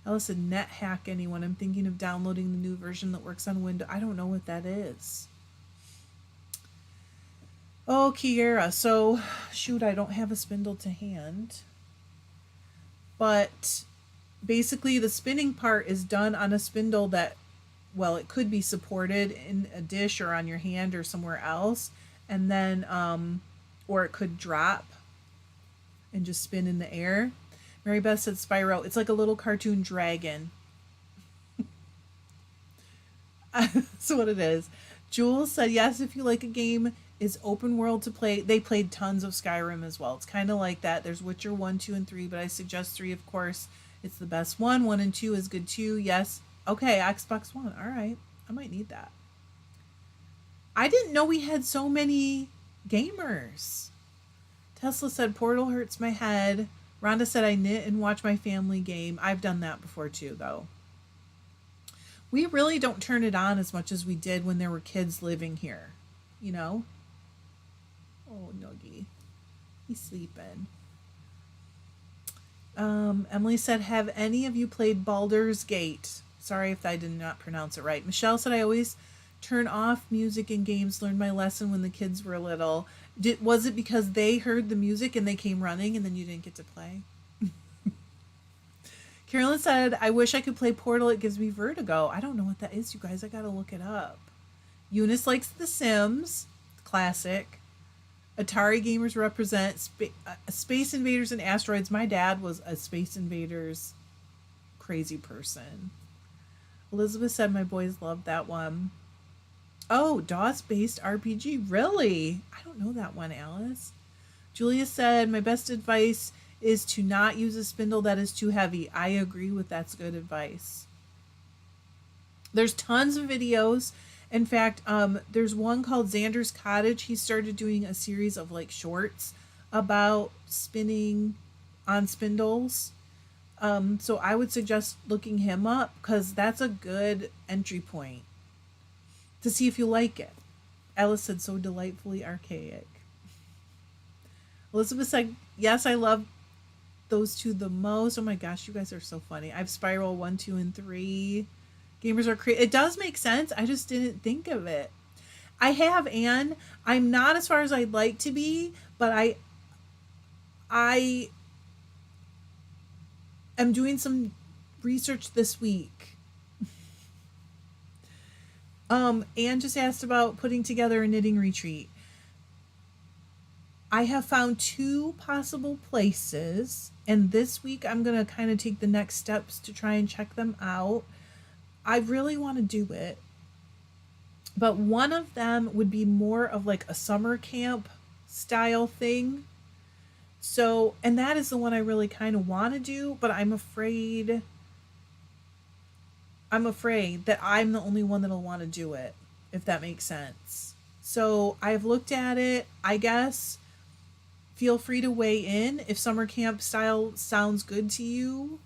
Ella said, net hack anyone. I'm thinking of downloading the new version that works on Windows. I don't know what that is. Oh, Kiera. So, shoot, I don't have a spindle to hand. But basically the spinning part is done on a spindle that, well, it could be supported in a dish or on your hand or somewhere else. And then, or it could drop and just spin in the air. Mary Beth said Spyro. It's like a little cartoon dragon. That's what it is. Jules said, yes, if you like a game is open world to play. They played tons of Skyrim as well. It's kind of like that. There's Witcher 1, 2, and 3, but I suggest 3, of course. It's the best one. 1 and 2 is good too. Yes. Okay, Xbox One. All right. I might need that. I didn't know we had so many gamers. Tesla said, Portal hurts my head. Rhonda said, I knit and watch my family game. I've done that before too, though. We really don't turn it on as much as we did when there were kids living here. You know? Oh, Noogie. He's sleeping. Emily said, have any of you played Baldur's Gate? Sorry if I did not pronounce it right. Michelle said, I always turn off music in games. Learned my lesson when the kids were little. Was it because they heard the music and they came running and then you didn't get to play? Carolyn said, I wish I could play Portal. It gives me vertigo. I don't know what that is, you guys. I gotta look it up. Eunice likes The Sims. Classic. Atari gamers represent Space Invaders and Asteroids. My dad was a Space Invaders crazy person. Elizabeth said, my boys loved that one. Oh, DOS-based RPG. Really? I don't know that one, Alice. Julia said, my best advice is to not use a spindle that is too heavy. I agree with that's good advice. There's tons of videos. In fact, there's one called Xander's Cottage. He started doing a series of like shorts about spinning on spindles. So I would suggest looking him up because that's a good entry point to see if you like it. Alice said, so delightfully archaic. Elizabeth said, yes, I love those two the most. Oh my gosh, you guys are so funny. I have Spiral 1, 2, and 3. Gamers are creative. It does make sense. I just didn't think of it. I have, Anne. I'm not as far as I'd like to be, but I am doing some research this week. Anne just asked about putting together a knitting retreat. I have found two possible places, and this week I'm going to kind of take the next steps to try and check them out. I really want to do it, but one of them would be more of like a summer camp style thing. So, and that is the one I really kind of want to do, but I'm afraid that I'm the only one that'll want to do it, if that makes sense. So, I've looked at it. I guess feel free to weigh in if summer camp style sounds good to you.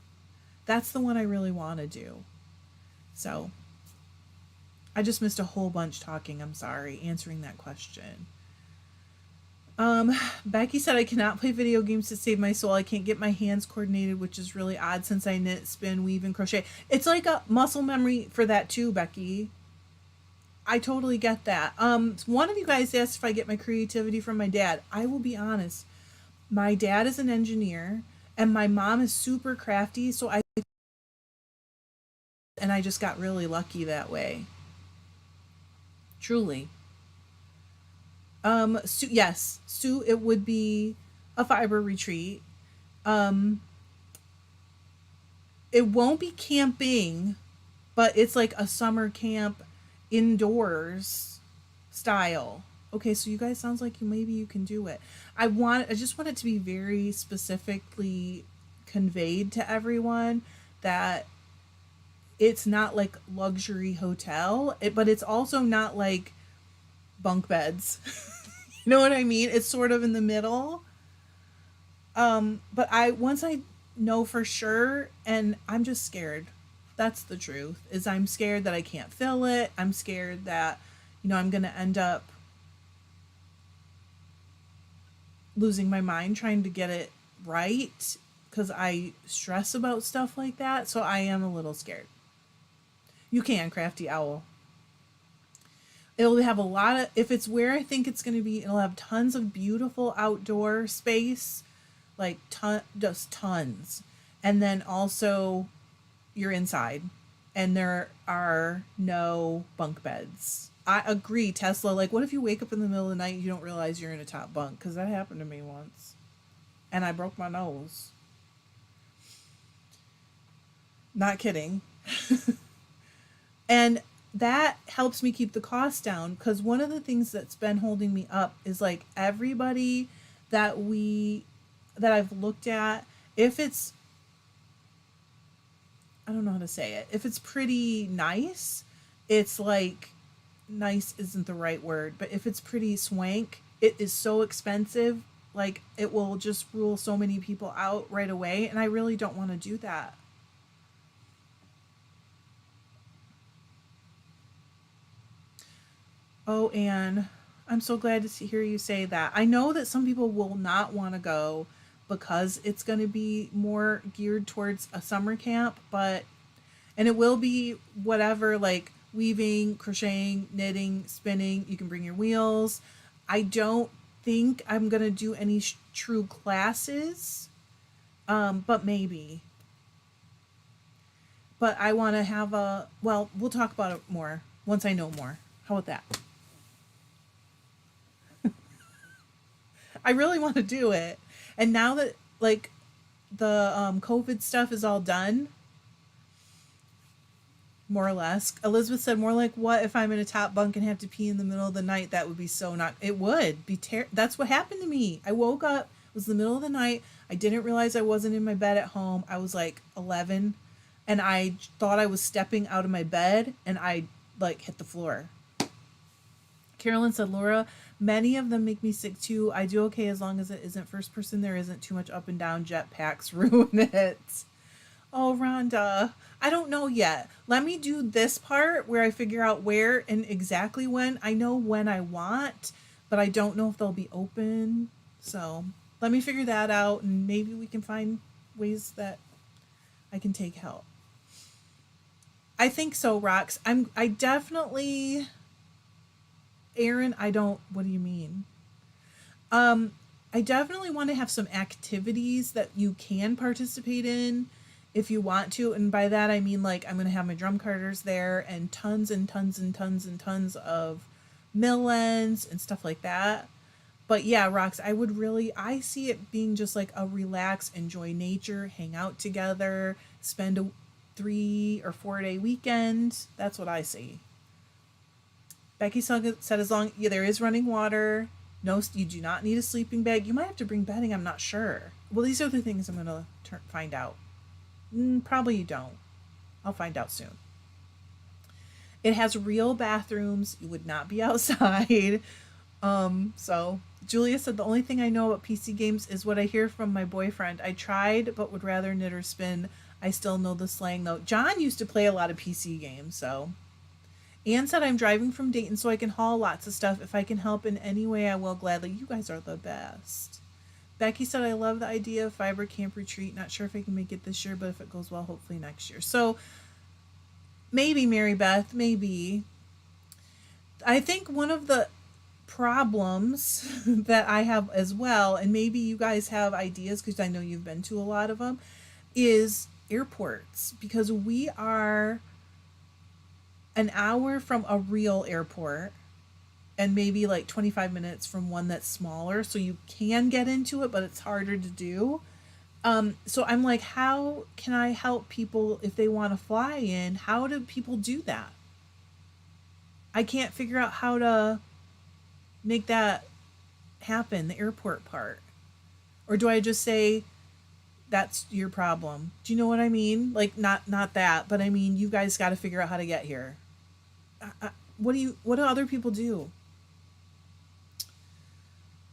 That's the one I really want to do. So, I just missed a whole bunch talking. I'm sorry, answering that question. Becky said I cannot play video games to save my soul. I can't get my hands coordinated, which is really odd since I knit, spin, weave, and crochet. It's like a muscle memory for that too, Becky. I totally get that. One of you guys asked if I get my creativity from my dad. I will be honest. My dad is an engineer and my mom is super crafty, so I just got really lucky that way. Truly. Sue, yes, Sue, it would be a fiber retreat. Um, it won't be camping, but it's like a summer camp indoors style. Okay, so you guys sounds like maybe you can do it. I just want it to be very specifically conveyed to everyone that it's not like luxury hotel, but it's also not like bunk beds. You know what I mean? It's sort of in the middle. But I once I know for sure, and I'm just scared. That's the truth. Is I'm scared that I can't fill it. I'm scared that I'm going to end up losing my mind trying to get it right because I stress about stuff like that. So I am a little scared. You can, Crafty Owl. It'll have a lot of, if it's where I think it's going to be, it'll have tons of beautiful outdoor space, like just tons. And then also you're inside and there are no bunk beds. I agree, Tesla. Like, what if you wake up in the middle of the night and you don't realize you're in a top bunk? Because that happened to me once. And I broke my nose. Not kidding. And that helps me keep the cost down because one of the things that's been holding me up is like everybody that I've looked at, if it's, I don't know how to say it, if it's pretty nice, it's like, nice isn't the right word, but if it's pretty swank, it is so expensive, like it will just rule so many people out right away, and I really don't want to do that. Oh, Anne, I'm so glad to hear you say that. I know that some people will not want to go because it's going to be more geared towards a summer camp, and it will be whatever, like weaving, crocheting, knitting, spinning. You can bring your wheels. I don't think I'm going to do any true classes, but maybe. But I want to have we'll talk about it more once I know more. How about that? I really want to do it. And now that like the COVID stuff is all done, more or less. Elizabeth said more like, what if I'm in a top bunk and have to pee in the middle of the night? That would be so not. It would be That's what happened to me. I woke up. It was the middle of the night. I didn't realize I wasn't in my bed at home. I was like 11, and I thought I was stepping out of my bed, and I like hit the floor. Carolyn said, Laura, many of them make me sick too. I do okay as long as it isn't first person. There isn't too much up and down jetpacks ruin it. Oh, Rhonda, I don't know yet. Let me do this part where I figure out where and exactly when. I know when I want, but I don't know if they'll be open. So let me figure that out, and maybe we can find ways that I can take help. I think so, Rox. I definitely, Aaron, I don't, what do you mean? Um, I definitely want to have some activities that you can participate in if you want to. And by that, I mean like I'm going to have my drum carters there and tons and tons and tons and tons of mill ends and stuff like that. But yeah, Rox, I see it being just like a relax, enjoy nature, hang out together, spend a 3 or 4 day weekend. That's what I see. Becky said as long, yeah, there is running water. No, you do not need a sleeping bag. You might have to bring bedding. I'm not sure. Well, these are the things I'm going to find out. Probably you don't. I'll find out soon. It has real bathrooms. You would not be outside. So Julia said the only thing I know about PC games is what I hear from my boyfriend. I tried, but would rather knit or spin. I still know the slang though. John used to play a lot of PC games, so. Anne said I'm driving from Dayton so I can haul lots of stuff. If I can help in any way, I will gladly. You guys are the best. Becky said I love the idea of Fibre Camp Retreat. Not sure if I can make it this year, but if it goes well, hopefully next year. So maybe, Mary Beth, maybe. I think one of the problems that I have as well, and maybe you guys have ideas because I know you've been to a lot of them, is airports, because we are an hour from a real airport and maybe like 25 minutes from one that's smaller, so you can get into it, but it's harder to do. So I'm like, how can I help people if they want to fly in? How do people do that? I can't figure out how to make that happen, the airport part. Or do I just say that's your problem? Do you know what I mean? Like not that, but I mean you guys got to figure out how to get here. What do other people do?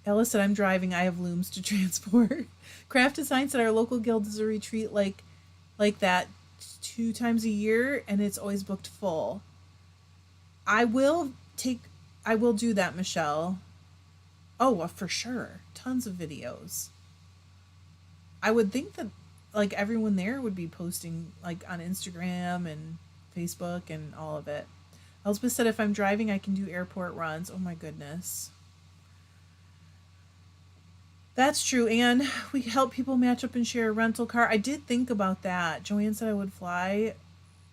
Ella said I'm driving. I have looms to transport. Craft Design said our local guild is a retreat like that 2 times a year, and it's always booked full. I will take. I will do that, Michelle. Oh, for sure. Tons of videos. I would think that like everyone there would be posting like on Instagram and Facebook and all of it. Elspeth said if I'm driving, I can do airport runs. Oh my goodness. That's true. And we help people match up and share a rental car. I did think about that. Joanne said I would fly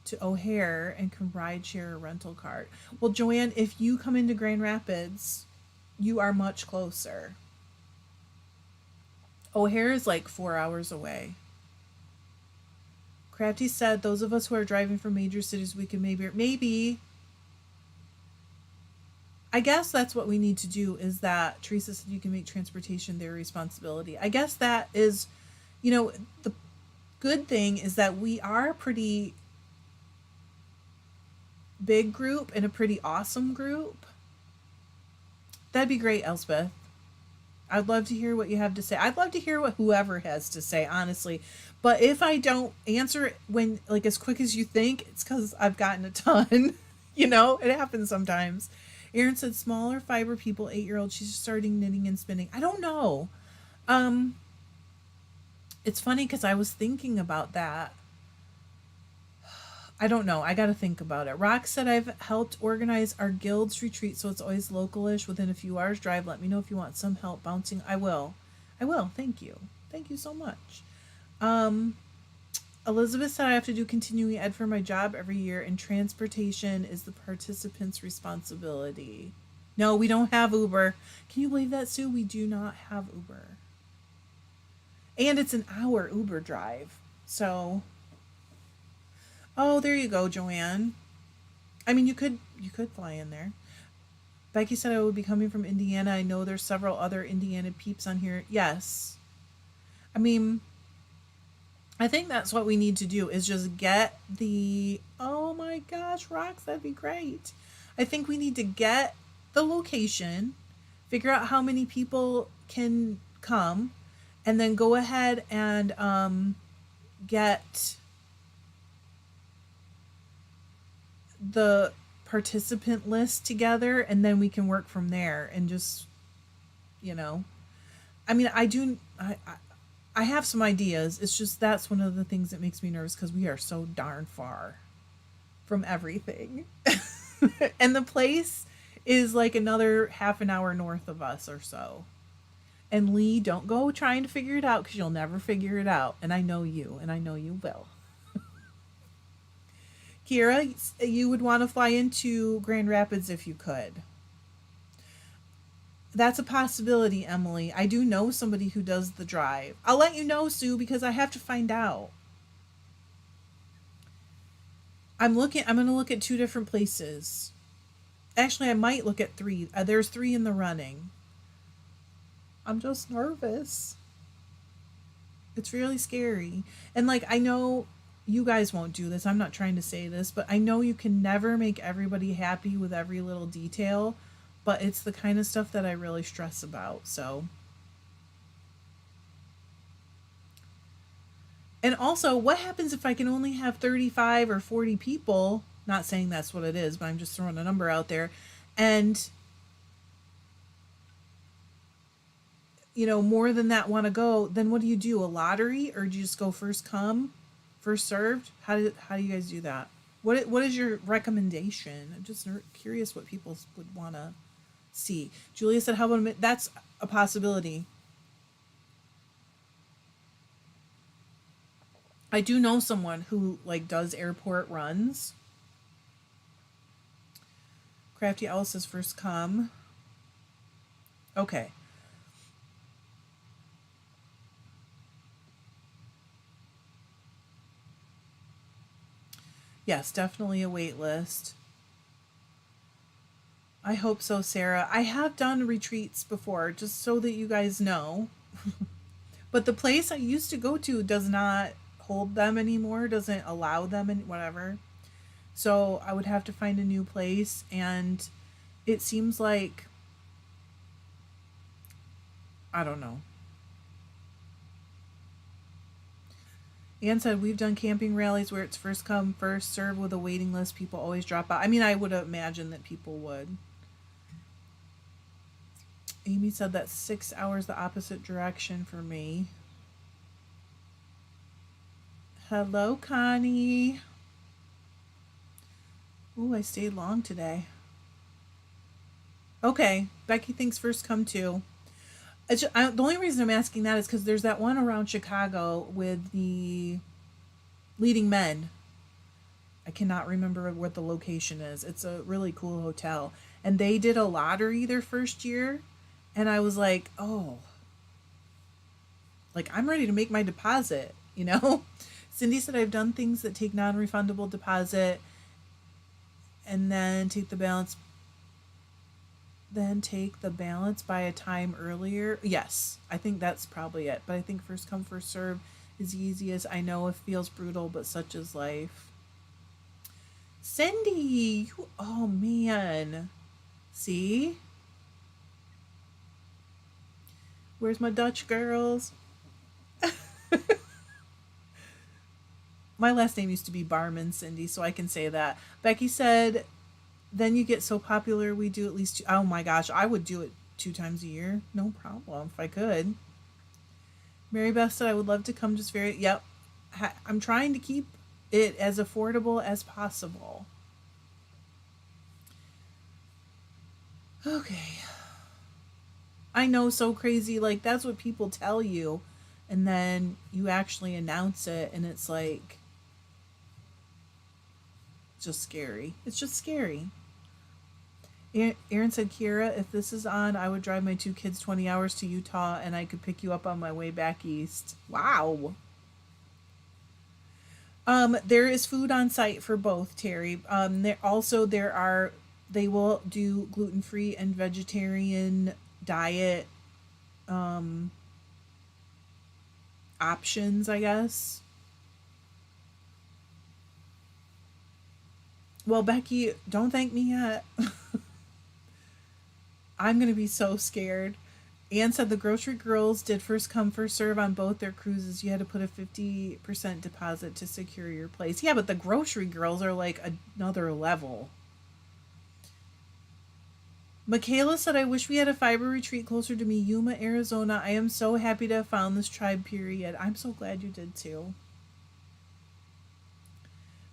to O'Hare and can ride share a rental car. Well, Joanne, if you come into Grand Rapids, you are much closer. O'Hare is like 4 hours away. Crafty said those of us who are driving from major cities, we can maybe I guess that's what we need to do, is that Teresa said you can make transportation their responsibility. I guess that is, the good thing is that we are a pretty big group and a pretty awesome group. That'd be great, Elspeth. I'd love to hear what you have to say. I'd love to hear what whoever has to say, honestly. But if I don't answer it when like as quick as you think, it's because I've gotten a ton. It happens sometimes. Erin said smaller fiber people, 8-year-old. She's starting knitting and spinning. I don't know. It's funny because I was thinking about that. I don't know. I got to think about it. Rock said I've helped organize our guild's retreat, so it's always localish within a few hours drive. Let me know if you want some help bouncing. I will. Thank you. Thank you so much. Elizabeth said I have to do continuing ed for my job every year, and transportation is the participant's responsibility. No, we don't have Uber. Can you believe that, Sue? We do not have Uber. And it's an hour Uber drive. So, oh, there you go, Joanne. I mean, you could fly in there. Becky said I would be coming from Indiana. I know there's several other Indiana peeps on here. Yes. I mean, I think that's what we need to do, is just get the, oh my gosh, Rocks, that'd be great. I think we need to get the location, figure out how many people can come, and then go ahead and get the participant list together, and then we can work from there and just, I mean, I have some ideas. It's just that's one of the things that makes me nervous because we are so darn far from everything. And the place is like another half an hour north of us or so. And Lee, don't go trying to figure it out because you'll never figure it out. And I know you, and I know you will. Kira, you would want to fly into Grand Rapids if you could. That's a possibility, Emily. I do know somebody who does the drive. I'll let you know, Sue, because I have to find out. I'm going to look at two different places. Actually, I might look at three. There's three in the running. I'm just nervous. It's really scary. And like, I know you guys won't do this. I'm not trying to say this, but I know you can never make everybody happy with every little detail, but it's the kind of stuff that I really stress about. So, and also, what happens if I can only have 35 or 40 people? Not saying that's what it is, but I'm just throwing a number out there. And, more than that want to go, then what do you do? A lottery, or do you just go first come, first served? How do you guys do that? What is your recommendation? I'm just curious what people would want to see. Julia said, "How about that's a possibility." I do know someone who like does airport runs. Crafty Owl says first come. Okay. Yes, definitely a wait list. I hope so, Sarah. I have done retreats before, just so that you guys know. But the place I used to go to does not hold them anymore, doesn't allow them and whatever. So I would have to find a new place, and it seems like I don't know. Anne said we've done camping rallies where it's first come, first serve with a waiting list. People always drop out. I mean, I would imagine that people would. Amy said that's 6 hours the opposite direction for me. Hello, Connie. Ooh, I stayed long today. Okay, Becky thinks first come too. The only reason I'm asking that is because there's that one around Chicago with the leading men. I cannot remember what the location is. It's a really cool hotel. And they did a lottery their first year. And I was like, oh, like I'm ready to make my deposit, Cindy said I've done things that take non-refundable deposit and then take the balance by a time earlier. Yes, I think that's probably it. But I think first come, first serve is the easiest. I know it feels brutal, but such is life. Cindy, oh man. See? Where's my Dutch girls? My last name used to be Barman, Cindy, so I can say that. Becky said, then you get so popular, we do at least oh my gosh, I would do it 2 times a year. No problem if I could. Mary Beth said, I would love to come just yep. I'm trying to keep it as affordable as possible. Okay. I know, so crazy. Like, that's what people tell you. And then you actually announce it, and it's like, just scary. It's just scary. Aaron said, Kira, if this is on, I would drive my 2 kids 20 hours to Utah, and I could pick you up on my way back east. Wow. There is food on site for both, Terry. They will do gluten-free and vegetarian diet options, I guess. Well, Becky, don't thank me yet. I'm going to be so scared. Anne said the grocery girls did first come, first serve on both their cruises. You had to put a 50% deposit to secure your place. Yeah, but the grocery girls are like another level. Michaela said, I wish we had a fiber retreat closer to me, Yuma, Arizona. I am so happy to have found this tribe, period. I'm so glad you did too.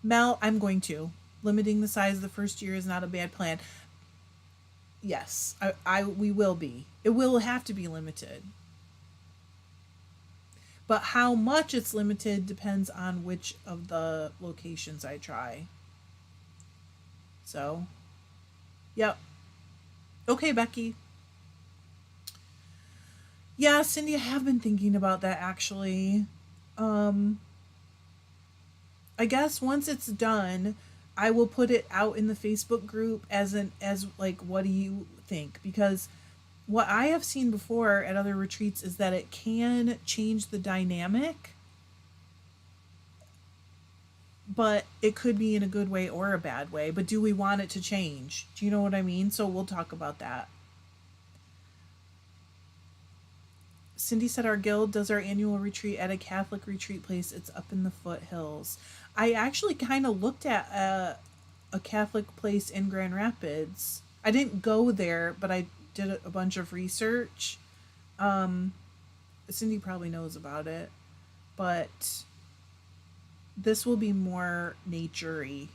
Mel, I'm going to. Limiting the size the first year is not a bad plan. Yes, we will be. It will have to be limited. But how much it's limited depends on which of the locations I try. So, yep. Okay, Becky. Yeah, Cindy, I have been thinking about that actually. Um, I guess once it's done, I will put it out in the Facebook group as like what do you think? Because what I have seen before at other retreats is that it can change the dynamic, but it could be in a good way or a bad way. But do we want it to change? Do you know what I mean? So we'll talk about that. Cindy said our guild does our annual retreat at a Catholic retreat place. It's up in the foothills. I actually kind of looked at a Catholic place in Grand Rapids. I didn't go there, but I did a bunch of research. Um, Cindy probably knows about it, but this will be more nature-y.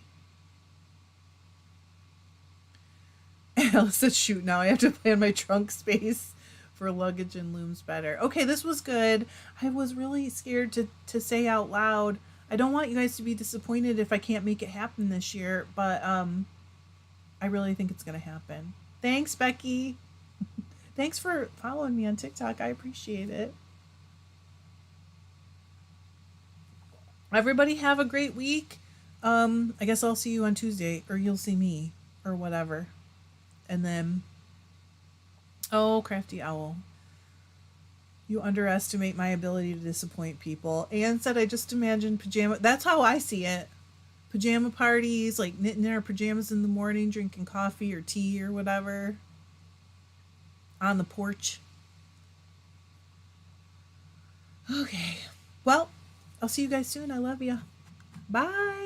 Alice said, shoot, now I have to plan my trunk space for luggage and looms better. Okay, this was good. I was really scared to say out loud. I don't want you guys to be disappointed if I can't make it happen this year, but I really think it's going to happen. Thanks, Becky. Thanks for following me on TikTok. I appreciate it. Everybody have a great week. I guess I'll see you on Tuesday, or you'll see me, or whatever. And then, oh, Crafty Owl. You underestimate my ability to disappoint people. Anne said, I just imagine pajama. That's how I see it. Pajama parties, like knitting in our pajamas in the morning, drinking coffee or tea or whatever. On the porch. Okay. Well, I'll see you guys soon. I love you. Bye.